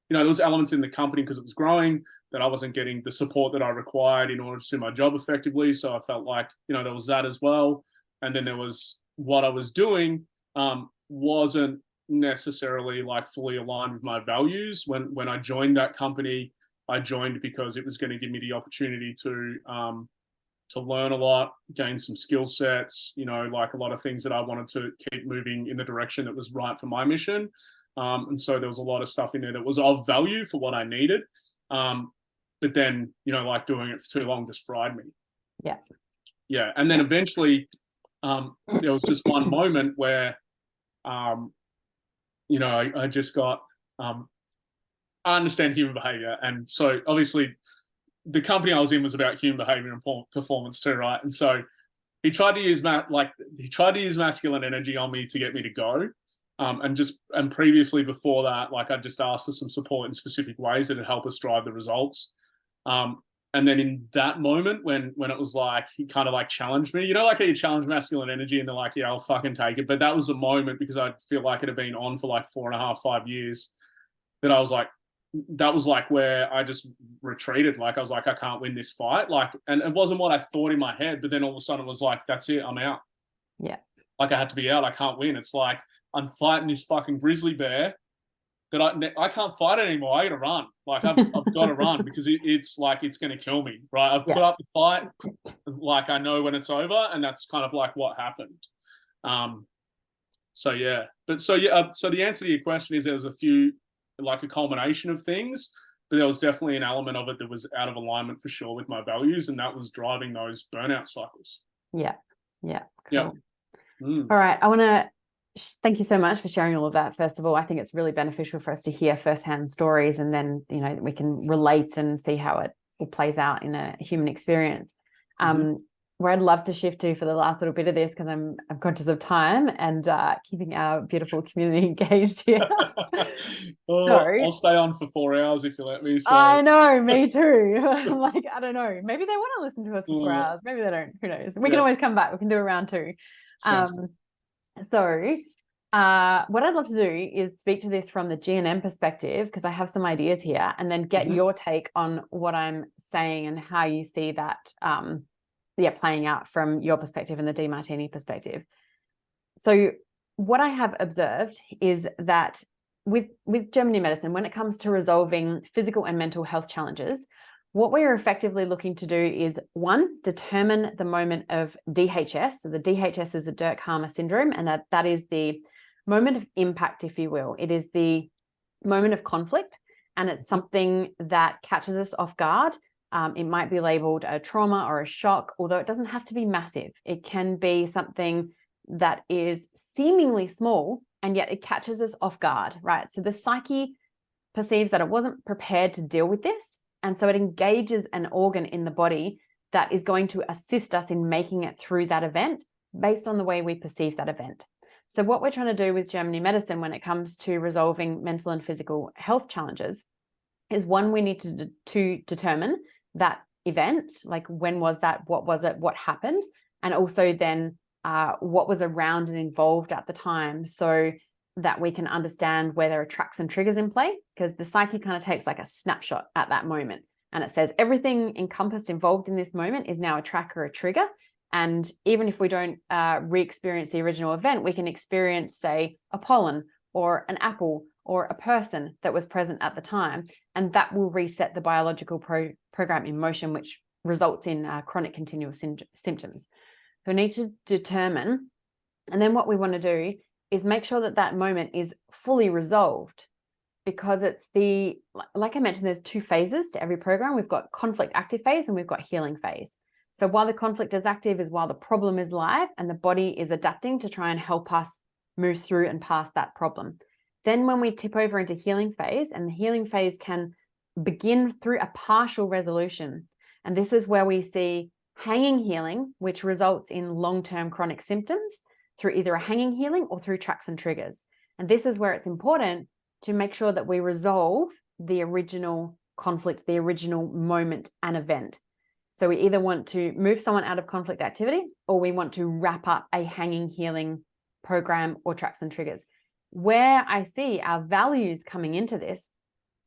there was elements in the company, because it was growing, that I wasn't getting the support that I required in order to do my job effectively. So I felt like, there was that as well. And then there was what I was doing wasn't necessarily like fully aligned with my values. When I joined that company, I joined because it was going to give me the opportunity to learn a lot, gain some skill sets, like a lot of things that I wanted to keep moving in the direction that was right for my mission. And so there was a lot of stuff in there that was of value for what I needed. But then, like doing it for too long just fried me. Yeah. Yeah. And then eventually there was just one moment where, I just got, I understand human behavior. And so obviously the company I was in was about human behavior and performance too, right? And so he tried to use masculine energy on me to get me to go. And previously before that, like, I just asked for some support in specific ways that would help us drive the results. And then in that moment, when it was like, he kind of like challenged me, like how you challenge masculine energy and they're like, yeah, I'll fucking take it. But that was a moment, because I feel like it had been on for like 4.5, 5 years, that I was like, that was like where I just retreated. Like, I was like, I can't win this fight. Like, and it wasn't what I thought in my head, but then all of a sudden it was like, that's it, I'm out. Yeah. Like, I had to be out. I can't win. It's like, I'm fighting this fucking grizzly bear that I can't fight it anymore. I got to run. Like, I've got to run, because it's like, it's going to kill me, right? I've put up the fight. Like, I know when it's over, and that's kind of like what happened. So yeah, so the answer to your question is there was a few, like a culmination of things, but there was definitely an element of it that was out of alignment for sure with my values, and that was driving those burnout cycles. Yeah. Cool. Yeah. All right. I want to thank you so much for sharing all of that. First of all, I think it's really beneficial for us to hear firsthand stories, and then, we can relate and see how it all plays out in a human experience. Where I'd love to shift to for the last little bit of this, because I'm conscious of time and keeping our beautiful community engaged here. I'll stay on for 4 hours if you let me. So. I know, me too. I'm like, I don't know. Maybe they want to listen to us for 4 hours. Maybe they don't. Who knows? We can always come back. We can do a round 2. So what I'd love to do is speak to this from the G&M perspective, because I have some ideas here, and then get your take on what I'm saying and how you see that playing out from your perspective and the Demartini perspective. So what I have observed is that with German medicine, when it comes to resolving physical and mental health challenges, what we're effectively looking to do is, 1, determine the moment of DHS. So the DHS is the Dirk-Harmer syndrome, and that is the moment of impact, if you will. It is the moment of conflict, and it's something that catches us off guard. It might be labeled a trauma or a shock, although it doesn't have to be massive. It can be something that is seemingly small, and yet it catches us off guard, right? So the psyche perceives that it wasn't prepared to deal with this, and so it engages an organ in the body that is going to assist us in making it through that event based on the way we perceive that event. So what we're trying to do with Germany medicine when it comes to resolving mental and physical health challenges is one, we need to determine that event, like when was that, what was it, what happened, and also then what was around and involved at the time, so that we can understand where there are tracks and triggers in play, because the psyche kind of takes like a snapshot at that moment. And it says everything encompassed, involved in this moment is now a track or a trigger. And even if we don't re-experience the original event, we can experience, say, a pollen or an apple or a person that was present at the time. And that will reset the biological program in motion, which results in chronic continuous symptoms. So we need to determine. And then what we want to do is make sure that that moment is fully resolved, because it's like I mentioned, there's 2 phases to every program. We've got conflict active phase and we've got healing phase. So while the conflict is active is while the problem is live and the body is adapting to try and help us move through and past that problem. Then when we tip over into healing phase, and the healing phase can begin through a partial resolution. And this is where we see hanging healing, which results in long-term chronic symptoms through either a hanging healing or through tracks and triggers. And this is where it's important to make sure that we resolve the original conflict, the original moment and event. So we either want to move someone out of conflict activity, or we want to wrap up a hanging healing program or tracks and triggers. Where I see our values coming into this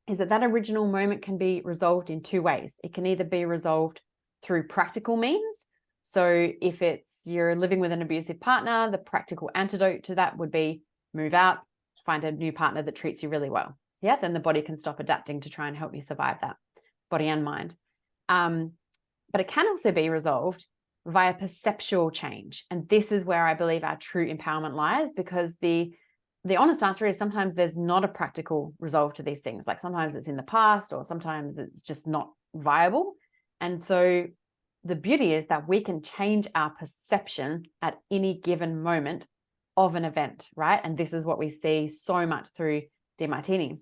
is that original moment can be resolved in 2 ways. It can either be resolved through practical means. So if you're living with an abusive partner, the practical antidote to that would be move out, find a new partner that treats you really well. Yeah, then the body can stop adapting to try and help you survive that, body and mind. But it can also be resolved via perceptual change. And this is where I believe our true empowerment lies, because the honest answer is sometimes there's not a practical resolve to these things. Like sometimes it's in the past, or sometimes it's just not viable. And so the beauty is that we can change our perception at any given moment of an event, right? And this is what we see so much through Demartini.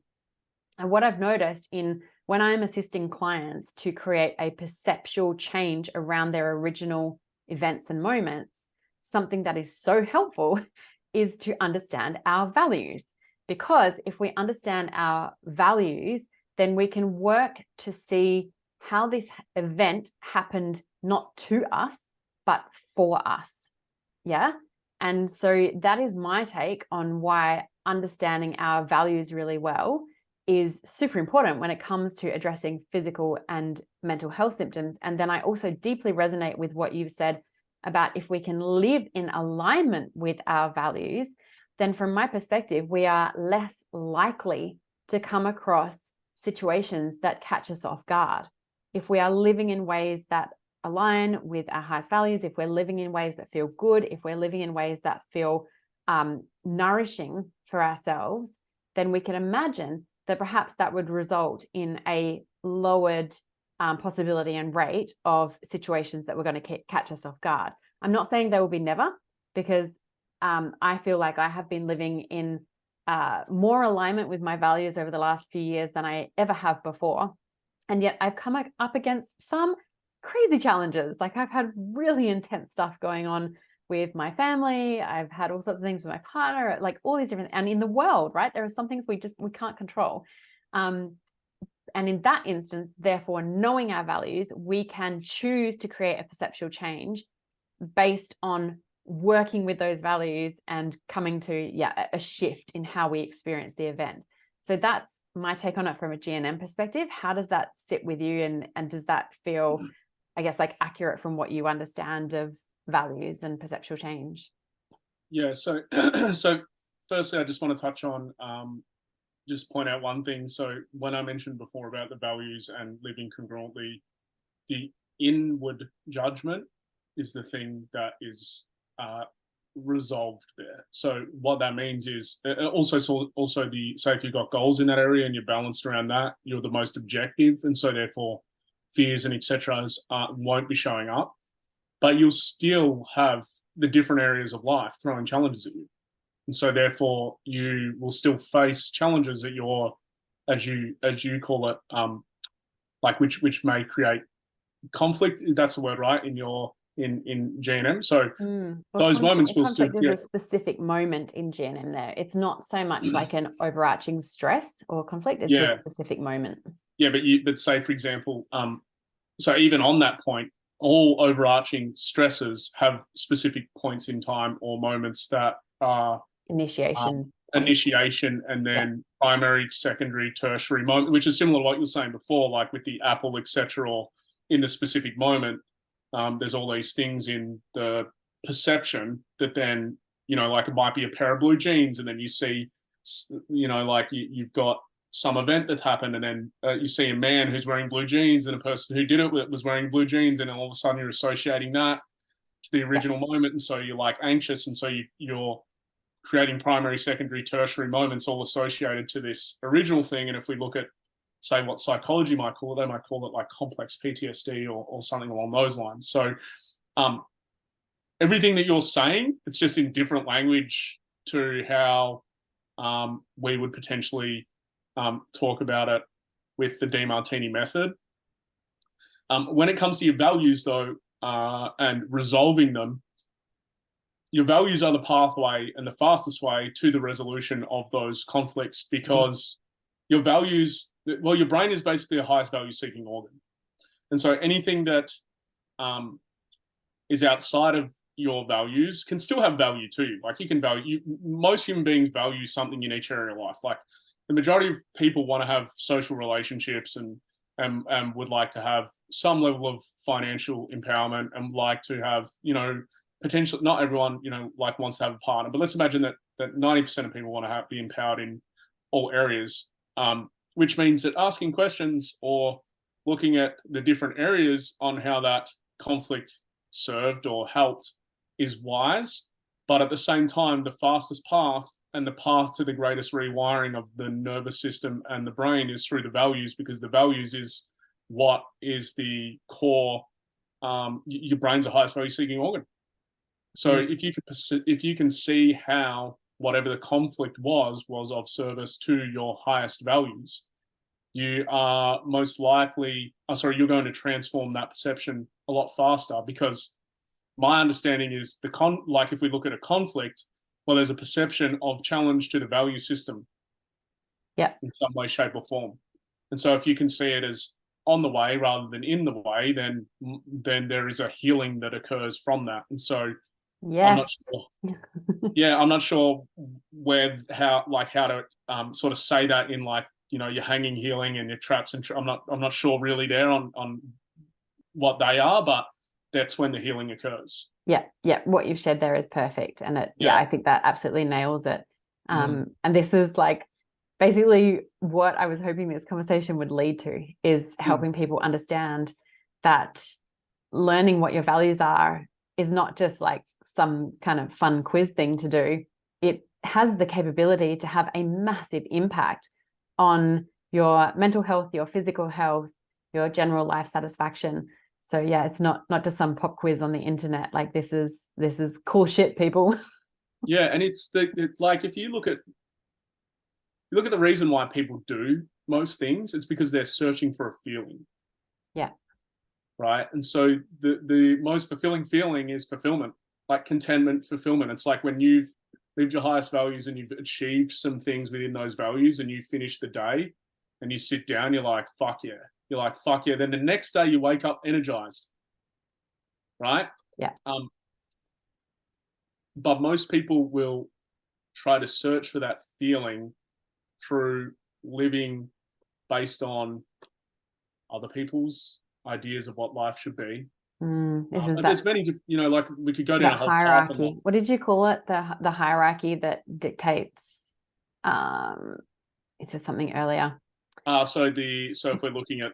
And what I've noticed when I'm assisting clients to create a perceptual change around their original events and moments, something that is so helpful is to understand our values. Because if we understand our values, then we can work to see how this event happened not to us, but for us. Yeah. And so that is my take on why understanding our values really well is super important when it comes to addressing physical and mental health symptoms. And then I also deeply resonate with what you've said about if we can live in alignment with our values, then from my perspective, we are less likely to come across situations that catch us off guard. If we are living in ways that align with our highest values, if we're living in ways that feel good, if we're living in ways that feel nourishing for ourselves, then we can imagine that perhaps that would result in a lowered possibility and rate of situations that were going to catch us off guard. I'm not saying there will be never, because I feel like I have been living in more alignment with my values over the last few years than I ever have before. And yet I've come up against some crazy challenges. Like I've had really intense stuff going on with my family. I've had all sorts of things with my partner, like all these different, and in the world, right? There are some things we can't control. And in that instance, therefore, knowing our values, we can choose to create a perceptual change based on working with those values and coming to a shift in how we experience the event. So that's my take on it from a GNM perspective. How does that sit with you? And does that feel, I guess, like accurate from what you understand of values and perceptual change? Yeah. So, so firstly, I just want to touch on, just point out one thing. So when I mentioned before about the values and living congruently, the inward judgment is the thing that is resolved there. So what that means is also the, say if you've got goals in that area and you're balanced around that, you're the most objective, and so therefore fears and etc. won't be showing up, but you'll still have the different areas of life throwing challenges at you, and so therefore you will still face challenges that you're, as you call it, like which may create conflict. That's the word, right? In GNM. So those moments will still. Conflict is a specific moment in GNM there. It's not so much like an overarching stress or conflict. It's a specific moment. Yeah, but say for example, so even on that point, all overarching stresses have specific points in time or moments that are Initiation. initiation, and then primary, secondary, tertiary moment, which is similar to what you were saying before, like with the apple, etc. Or in the specific moment, there's all these things in the perception that then, like it might be a pair of blue jeans, and then you see, like you've got some event that's happened, and then you see a man who's wearing blue jeans and a person who did it was wearing blue jeans, and then all of a sudden you're associating that to the original moment, and so you're like anxious, and so you're creating primary, secondary, tertiary moments all associated to this original thing. And if we look at, say, what psychology might call it, they might call it like complex PTSD or something along those lines. So everything that you're saying, it's just in different language to how we would potentially talk about it with the Demartini method. When it comes to your values, though, and resolving them, your values are the pathway and the fastest way to the resolution of those conflicts, because your values, well, your brain is basically a highest value seeking organ. And so anything that is outside of your values can still have value to you. Like most human beings value something in each area of life. Like the majority of people want to have social relationships and would like to have some level of financial empowerment and like to have, potentially, not everyone, like wants to have a partner, but let's imagine that 90% of people want to be empowered in all areas, which means that asking questions or looking at the different areas on how that conflict served or helped is wise. But at the same time, the fastest path and the path to the greatest rewiring of the nervous system and the brain is through the values, because the values is what is the core. Your brain's a highest value seeking organ. So if you can see how whatever the conflict was of service to your highest values, you are most likely, you're going to transform that perception a lot faster. Because my understanding is like if we look at a conflict, well, there's a perception of challenge to the value system, in some way, shape, or form. And so if you can see it as on the way rather than in the way, then there is a healing that occurs from that. And so yes, I'm not sure how to sort of say that in like, your hanging healing and your traps, and I'm not sure really there on what they are, but that's when the healing occurs. Yeah, what you've shared there is perfect, and I think that absolutely nails it. And this is like basically what I was hoping this conversation would lead to, is helping people understand that learning what your values are is not just like some kind of fun quiz thing to do. It has the capability to have a massive impact on your mental health, your physical health, your general life satisfaction. So yeah, it's not just some pop quiz on the internet. Like this is cool shit, people. Yeah, and it's like if you look at the reason why people do most things, it's because they're searching for a feeling. Yeah. Right. And so the most fulfilling feeling is fulfillment, like contentment, fulfillment. It's like when you've lived your highest values and you've achieved some things within those values, and you finish the day and you sit down, you're like, fuck yeah. You're like, fuck yeah. Then the next day you wake up energized. Right. Yeah. But most people will try to search for that feeling through living based on other people's ideas of what life should be. There's many, like we could go down a whole hierarchy. What did you call it? The hierarchy that dictates. You said something earlier. So if we're looking at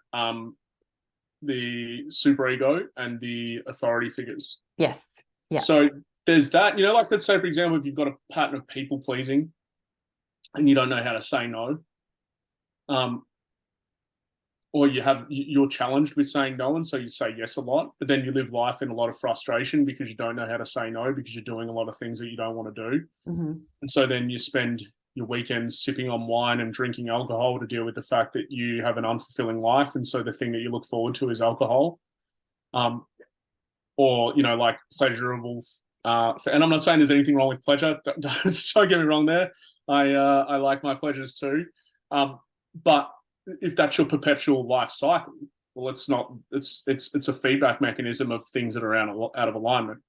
the superego and the authority figures. Yes. Yeah. So there's that. Like let's say for example, if you've got a pattern of people pleasing, and you don't know how to say no, or you're challenged with saying no, and so you say yes a lot, but then you live life in a lot of frustration because you don't know how to say no, because you're doing a lot of things that you don't want to do. And so then you spend your weekends sipping on wine and drinking alcohol to deal with the fact that you have an unfulfilling life, and so the thing that you look forward to is alcohol, or like pleasurable. And I'm not saying there's anything wrong with pleasure. Don't get me wrong there. I like my pleasures too, but if that's your perpetual life cycle, well, it's not. It's a feedback mechanism of things that are out of alignment.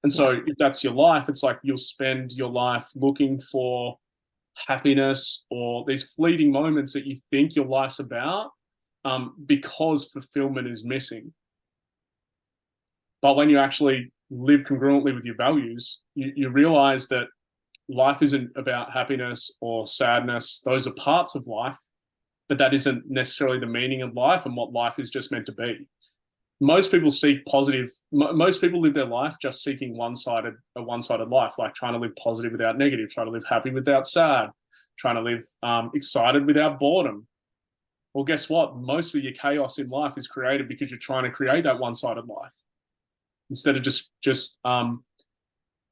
And so if that's your life, it's like you'll spend your life looking for happiness or these fleeting moments that you think your life's about, because fulfillment is missing. But when you actually live congruently with your values, you realize that life isn't about happiness or sadness. Those are parts of life, but that isn't necessarily the meaning of life and what life is just meant to be. Most people seek positive. Most people live their life just seeking a one-sided life, like trying to live positive without negative, trying to live happy without sad, trying to live excited without boredom. Well, guess what? Most of your chaos in life is created because you're trying to create that one-sided life instead of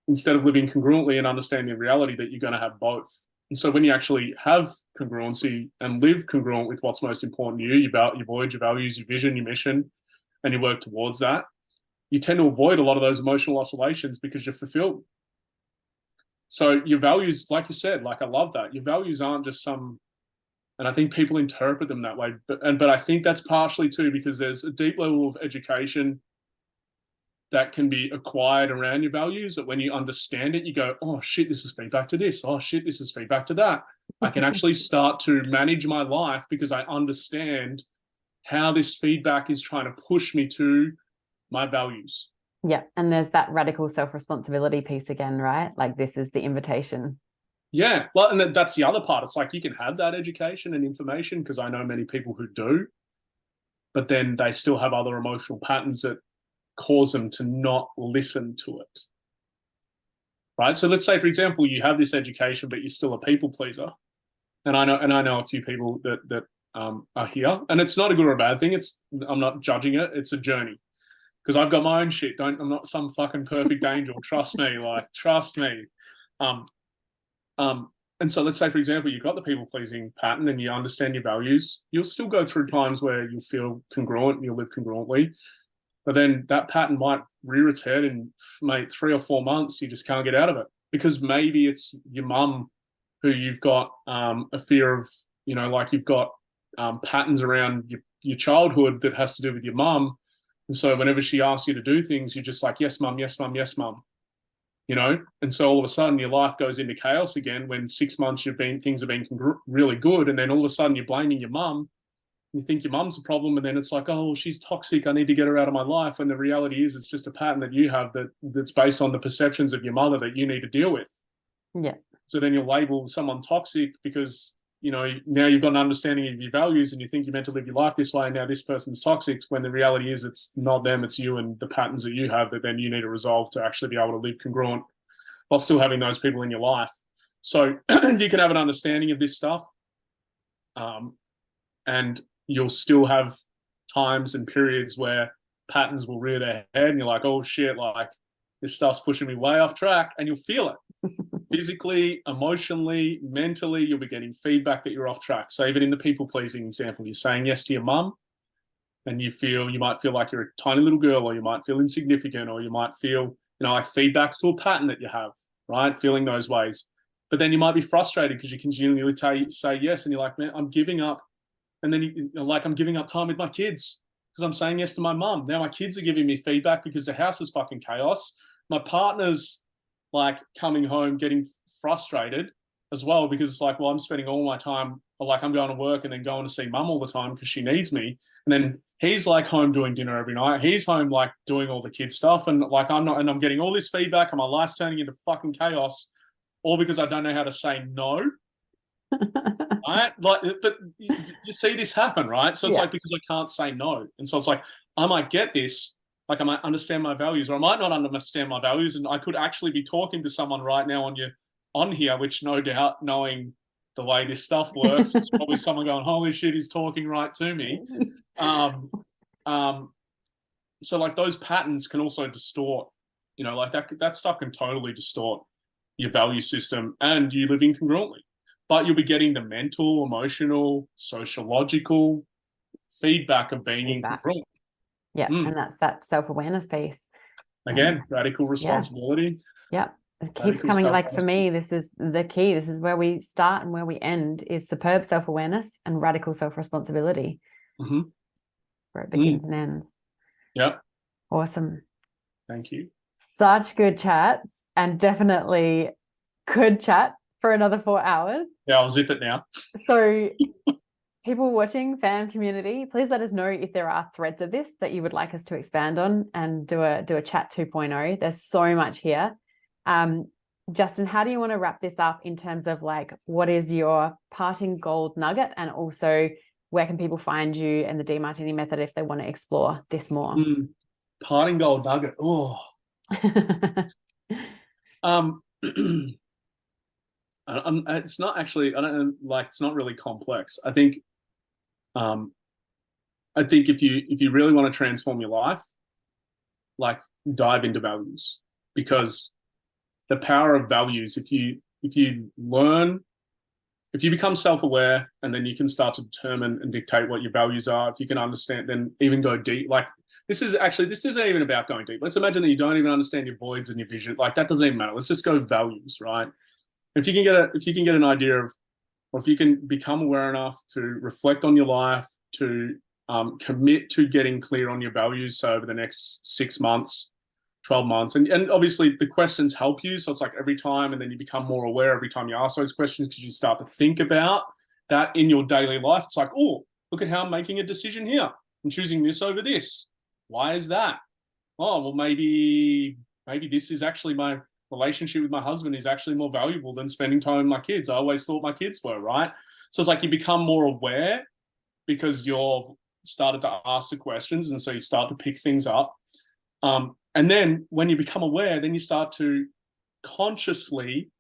instead of living congruently and understanding the reality that you're going to have both. And so when you actually have congruency and live congruent with what's most important to you, your void, your values, your vision, your mission, and you work towards that, you tend to avoid a lot of those emotional oscillations because you're fulfilled. So your values, like you said, like I love that. Your values aren't just some, and I think people interpret them that way. But I think that's partially too because there's a deep level of education that can be acquired around your values that when you understand it, you go, oh shit, this is feedback to this. Oh shit, this is feedback to that. I can actually start to manage my life because I understand how this feedback is trying to push me to my values. Yeah. And there's that radical self-responsibility piece again, right? Like this is the invitation. Yeah. Well, and that's the other part. It's like you can have that education and information because I know many people who do, but then they still have other emotional patterns that cause them to not listen to it. Right. So let's say, for example, you have this education, but you're still a people pleaser. And I know a few people that are here, and it's not a good or a bad thing. I'm not judging it. It's a journey because I've got my own shit. I'm not some fucking perfect angel. Trust me. Trust me. And so let's say, for example, you've got the people pleasing pattern and you understand your values. You'll still go through times where you'll feel congruent and you'll live congruently. But then that pattern might rear its head in, mate, 3 or 4 months. You just can't get out of it because maybe it's your mum who you've got a fear of, like you've got patterns around your childhood that has to do with your mum. And so whenever she asks you to do things, you're just like, yes, mum, yes, mum, yes, mum. And so all of a sudden your life goes into chaos again when 6 months things have been really good. And then all of a sudden you're blaming your mum. You think your mum's a problem, and then it's like, oh, she's toxic. I need to get her out of my life. And the reality is it's just a pattern that you have that's based on the perceptions of your mother that you need to deal with. Yeah. So then you'll label someone toxic because, now you've got an understanding of your values and you think you're meant to live your life this way. And now this person's toxic when the reality is it's not them, it's you and the patterns that you have that then you need to resolve to actually be able to live congruent while still having those people in your life. So you can have an understanding of this stuff. And you'll still have times and periods where patterns will rear their head and you're like, oh shit, like this stuff's pushing me way off track, and you'll feel it physically, emotionally, mentally. You'll be getting feedback that you're off track. So even in the people pleasing example, you're saying yes to your mum and you might feel like you're a tiny little girl, or you might feel insignificant, or you might feel, like feedbacks to a pattern that you have, right? Feeling those ways. But then you might be frustrated because you continually say yes and you're like, man, I'm giving up. And then I'm giving up time with my kids because I'm saying yes to my mum. Now my kids are giving me feedback because the house is fucking chaos. My partner's like coming home getting frustrated as well because it's like, well, I'm spending all my time, like I'm going to work and then going to see mum all the time because she needs me. And then he's like home doing dinner every night. He's home like doing all the kids stuff. And like I'm getting all this feedback and my life's turning into fucking chaos, all because I don't know how to say no. Right? But you see this happen, right? So it's like because I can't say no. And so it's like I might get this, like I might understand my values, or I might not understand my values, and I could actually be talking to someone right now on here, which no doubt, knowing the way this stuff works, it's probably someone going, holy shit, he's talking right to me. So like those patterns can also distort, like that stuff can totally distort your value system and you living congruently. But you'll be getting the mental, emotional, sociological feedback of being incongruent. Yeah, and that's that self-awareness piece. Again, radical responsibility. Yeah. It keeps coming, like for me, this is the key. This is where we start and where we end, is superb self-awareness and radical self-responsibility. Where it begins and ends. Yeah. Awesome. Thank you. Such good chats, and definitely could chat for another 4 hours. Yeah, I'll zip it now. So people watching, fan community, please let us know if there are threads of this that you would like us to expand on and do a chat 2.0. There's so much here. Justin, how do you want to wrap this up in terms of like, what is your parting gold nugget, and also where can people find you and the Demartini method if they want to explore this more? Parting gold nugget. Oh. It's not actually, I don't like, it's not really complex. I think if you really want to transform your life, like, dive into values, because the power of values, if you become self-aware, and then you can start to determine and dictate what your values are. If you can understand, then even go deep. Like, this isn't even about going deep. Let's imagine that you don't even understand your voids and your vision. Like, that doesn't even matter. Let's just go values, right? If you can get an idea of, or if you can become aware enough to reflect on your life, to commit to getting clear on your values. So over the next 6 months, 12 months, and obviously the questions help you. So it's like every time, and then you become more aware every time you ask those questions, because you start to think about that in your daily life. It's like, oh, look at how I'm making a decision here. I'm choosing this over this. Why is that? Oh, well, maybe this is actually, my relationship with my husband is actually more valuable than spending time with my kids. I always thought my kids were, right? So it's like you become more aware because you've started to ask the questions, and so you start to pick things up. And then when you become aware, then you start to consciously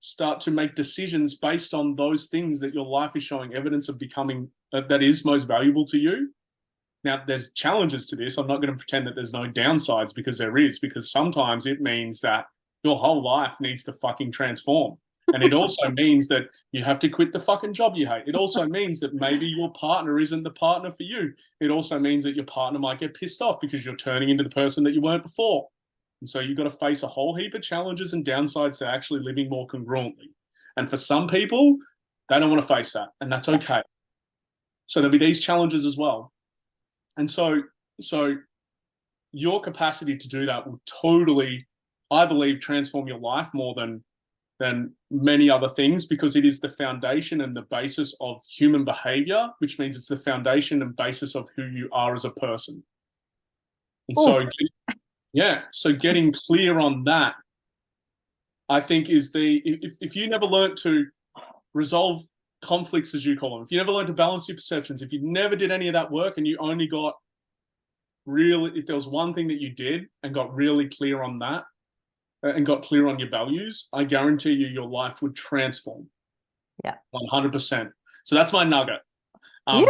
start to make decisions based on those things that your life is showing evidence of becoming, that is most valuable to you. Now, there's challenges to this. I'm not going to pretend that there's no downsides, because there is, because sometimes it means that your whole life needs to fucking transform. And it also means that you have to quit the fucking job you hate. It also means that maybe your partner isn't the partner for you. It also means that your partner might get pissed off because you're turning into the person that you weren't before. And so you've got to face a whole heap of challenges and downsides to actually living more congruently. And for some people, they don't want to face that, and that's okay. So there'll be these challenges as well. And so your capacity to do that will totally, I believe, transform your life more than many other things, because it is the foundation and the basis of human behavior, which means it's the foundation and basis of who you are as a person. And so getting clear on that, I think, is if you never learned to resolve conflicts, as you call them, if you never learned to balance your perceptions, if you never did any of that work, and you only got if there was one thing that you did and got really clear on that, and got clear on your values, I guarantee you your life would transform. Yeah. 100%. So that's my nugget. And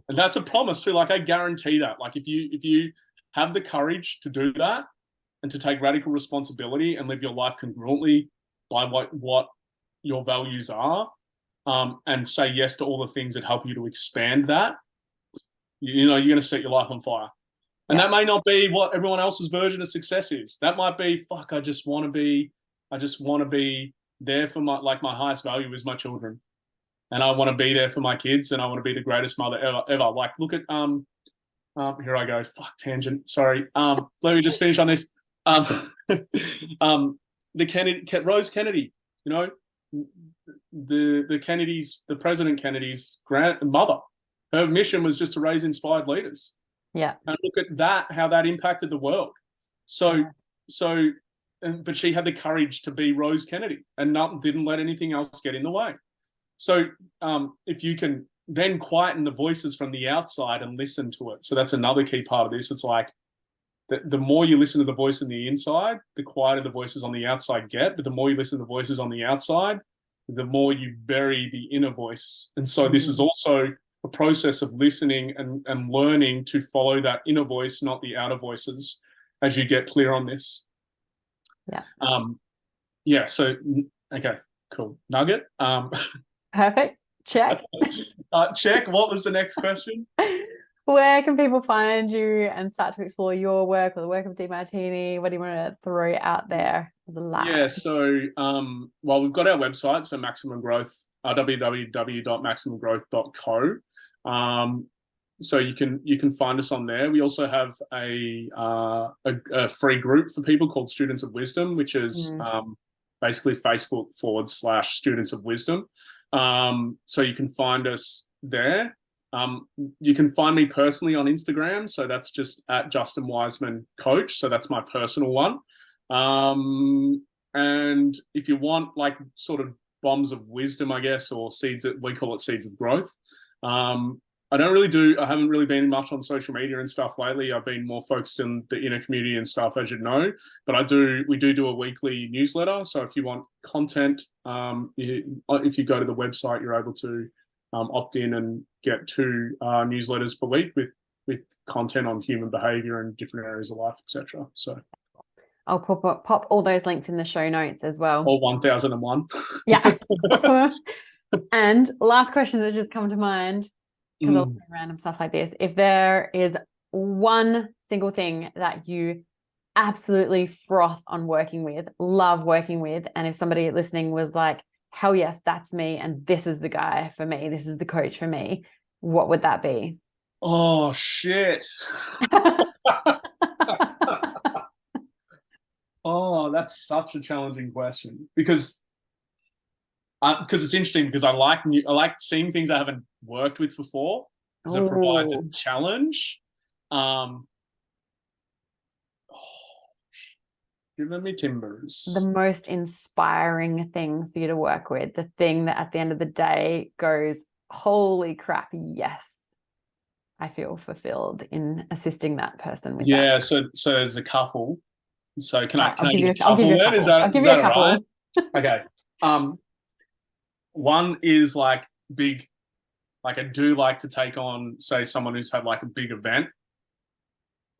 that's a promise too. Like, I guarantee that. Like, if you have the courage to do that, and to take radical responsibility and live your life congruently by what your values are, and say yes to all the things that help you to expand that, you're going to set your life on fire. And that may not be what everyone else's version of success is. That might be, fuck, I just want to be there for my highest value is my children. And I want to be there for my kids, and I want to be the greatest mother ever. Like, look at, here I go. Fuck, tangent. Sorry. Let me just finish on this. The Rose Kennedy, the Kennedys, the President Kennedy's grandmother, her mission was just to raise inspired leaders. Yeah. And look at that, how that impacted the world. But she had the courage to be Rose Kennedy, and didn't let anything else get in the way. So if you can then quieten the voices from the outside and listen to it. So that's another key part of this. It's like, the more you listen to the voice on the inside, the quieter the voices on the outside get. But the more you listen to the voices on the outside, the more you bury the inner voice. And so this is also a process of listening and learning to follow that inner voice, not the outer voices, as you get clear on this. Yeah. So, okay, cool. Nugget. Perfect. Check. Check. What was the next question? Where can people find you and start to explore your work or the work of Demartini? What do you want to throw out there as a Yeah, last? so well, we've got our website, so Maximum Growth, www.maximumgrowth.co. So you can find us on there. We also have a free group for people called Students of Wisdom, which is basically Facebook/Students of Wisdom. So you can find us there. You can find me personally on Instagram, so that's just at Justin Wiseman Coach. So that's my personal one. And if you want like sort of bombs of wisdom, I guess, or seeds, we call it seeds of growth. I haven't really been much on social media and stuff lately. I've been more focused in the inner community and stuff, as you know, but we do a weekly newsletter. So if you want content, if you go to the website, you're able to opt in and get 2 newsletters per week with content on human behavior and different areas of life, etc. So I'll pop all those links in the show notes as well. All 1001. Yeah. And last question that just come to mind, because I'll say random stuff like this. If there is one single thing that you absolutely froth on working with, love working with, and if somebody listening was like, hell yes, that's me, and this is the guy for me, this is the coach for me, what would that be? Oh, shit. Oh, that's such a challenging question because it's interesting because I like seeing things I haven't worked with before because it provides a challenge. Giving me timbers. The most inspiring thing for you to work with, the thing that at the end of the day goes, holy crap, yes, I feel fulfilled in assisting that person with that. So as a couple. So can I I'll give give you a couple then? Is that right? Okay. One is like big, like I do like to take on, say, someone who's had like a big event,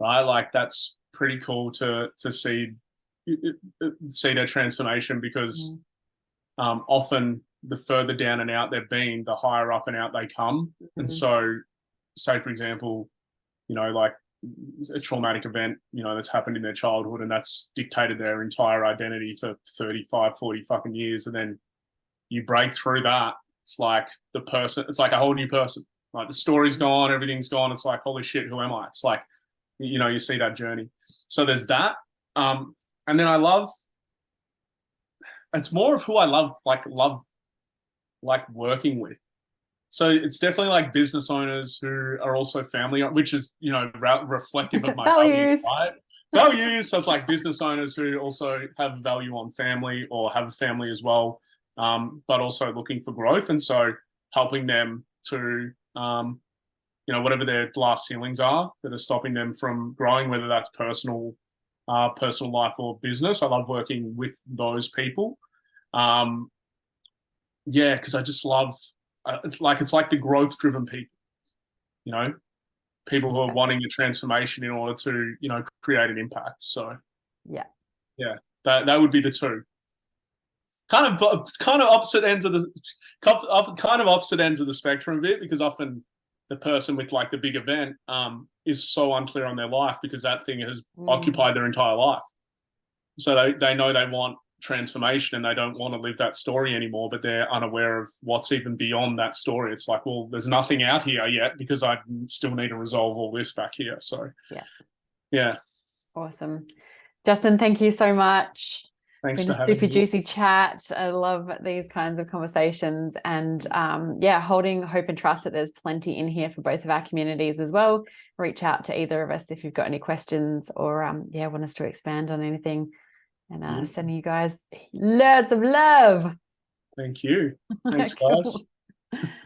right? Like that's pretty cool to see their transformation because often the further down and out they've been, the higher up and out they come. And so, say for example, like a traumatic event, that's happened in their childhood and that's dictated their entire identity for 35, 40 fucking years. And then you break through that. It's like it's like a whole new person. Like the story's gone, everything's gone. It's like, holy shit, who am I? It's like, you see that journey. So there's that. And then it's more of who I love working with. So it's definitely like business owners who are also family, which is, reflective of my values, right? Values. So it's like business owners who also have value on family or have a family as well, but also looking for growth. And so helping them to, whatever their glass ceilings are that are stopping them from growing, whether that's personal life or business. I love working with those people. Because I just love, it's like the growth-driven people, people who are wanting a transformation in order to, create an impact. So, yeah, that would be the 2. Kind of opposite ends of the spectrum a bit, because often the person with like the big event is so unclear on their life because that thing has occupied their entire life. So they know they want transformation and they don't want to live that story anymore, but they're unaware of what's even beyond that story. It's like, well, there's nothing out here yet because I still need to resolve all this back here. So yeah. Awesome. Justin, thank you so much. Thanks it's been for a having super me. juicy chat. I love these kinds of conversations and holding hope and trust that there's plenty in here for both of our communities as well. Reach out to either of us if you've got any questions or want us to expand on anything. And sending you guys loads of love. Thank you. Thanks, guys.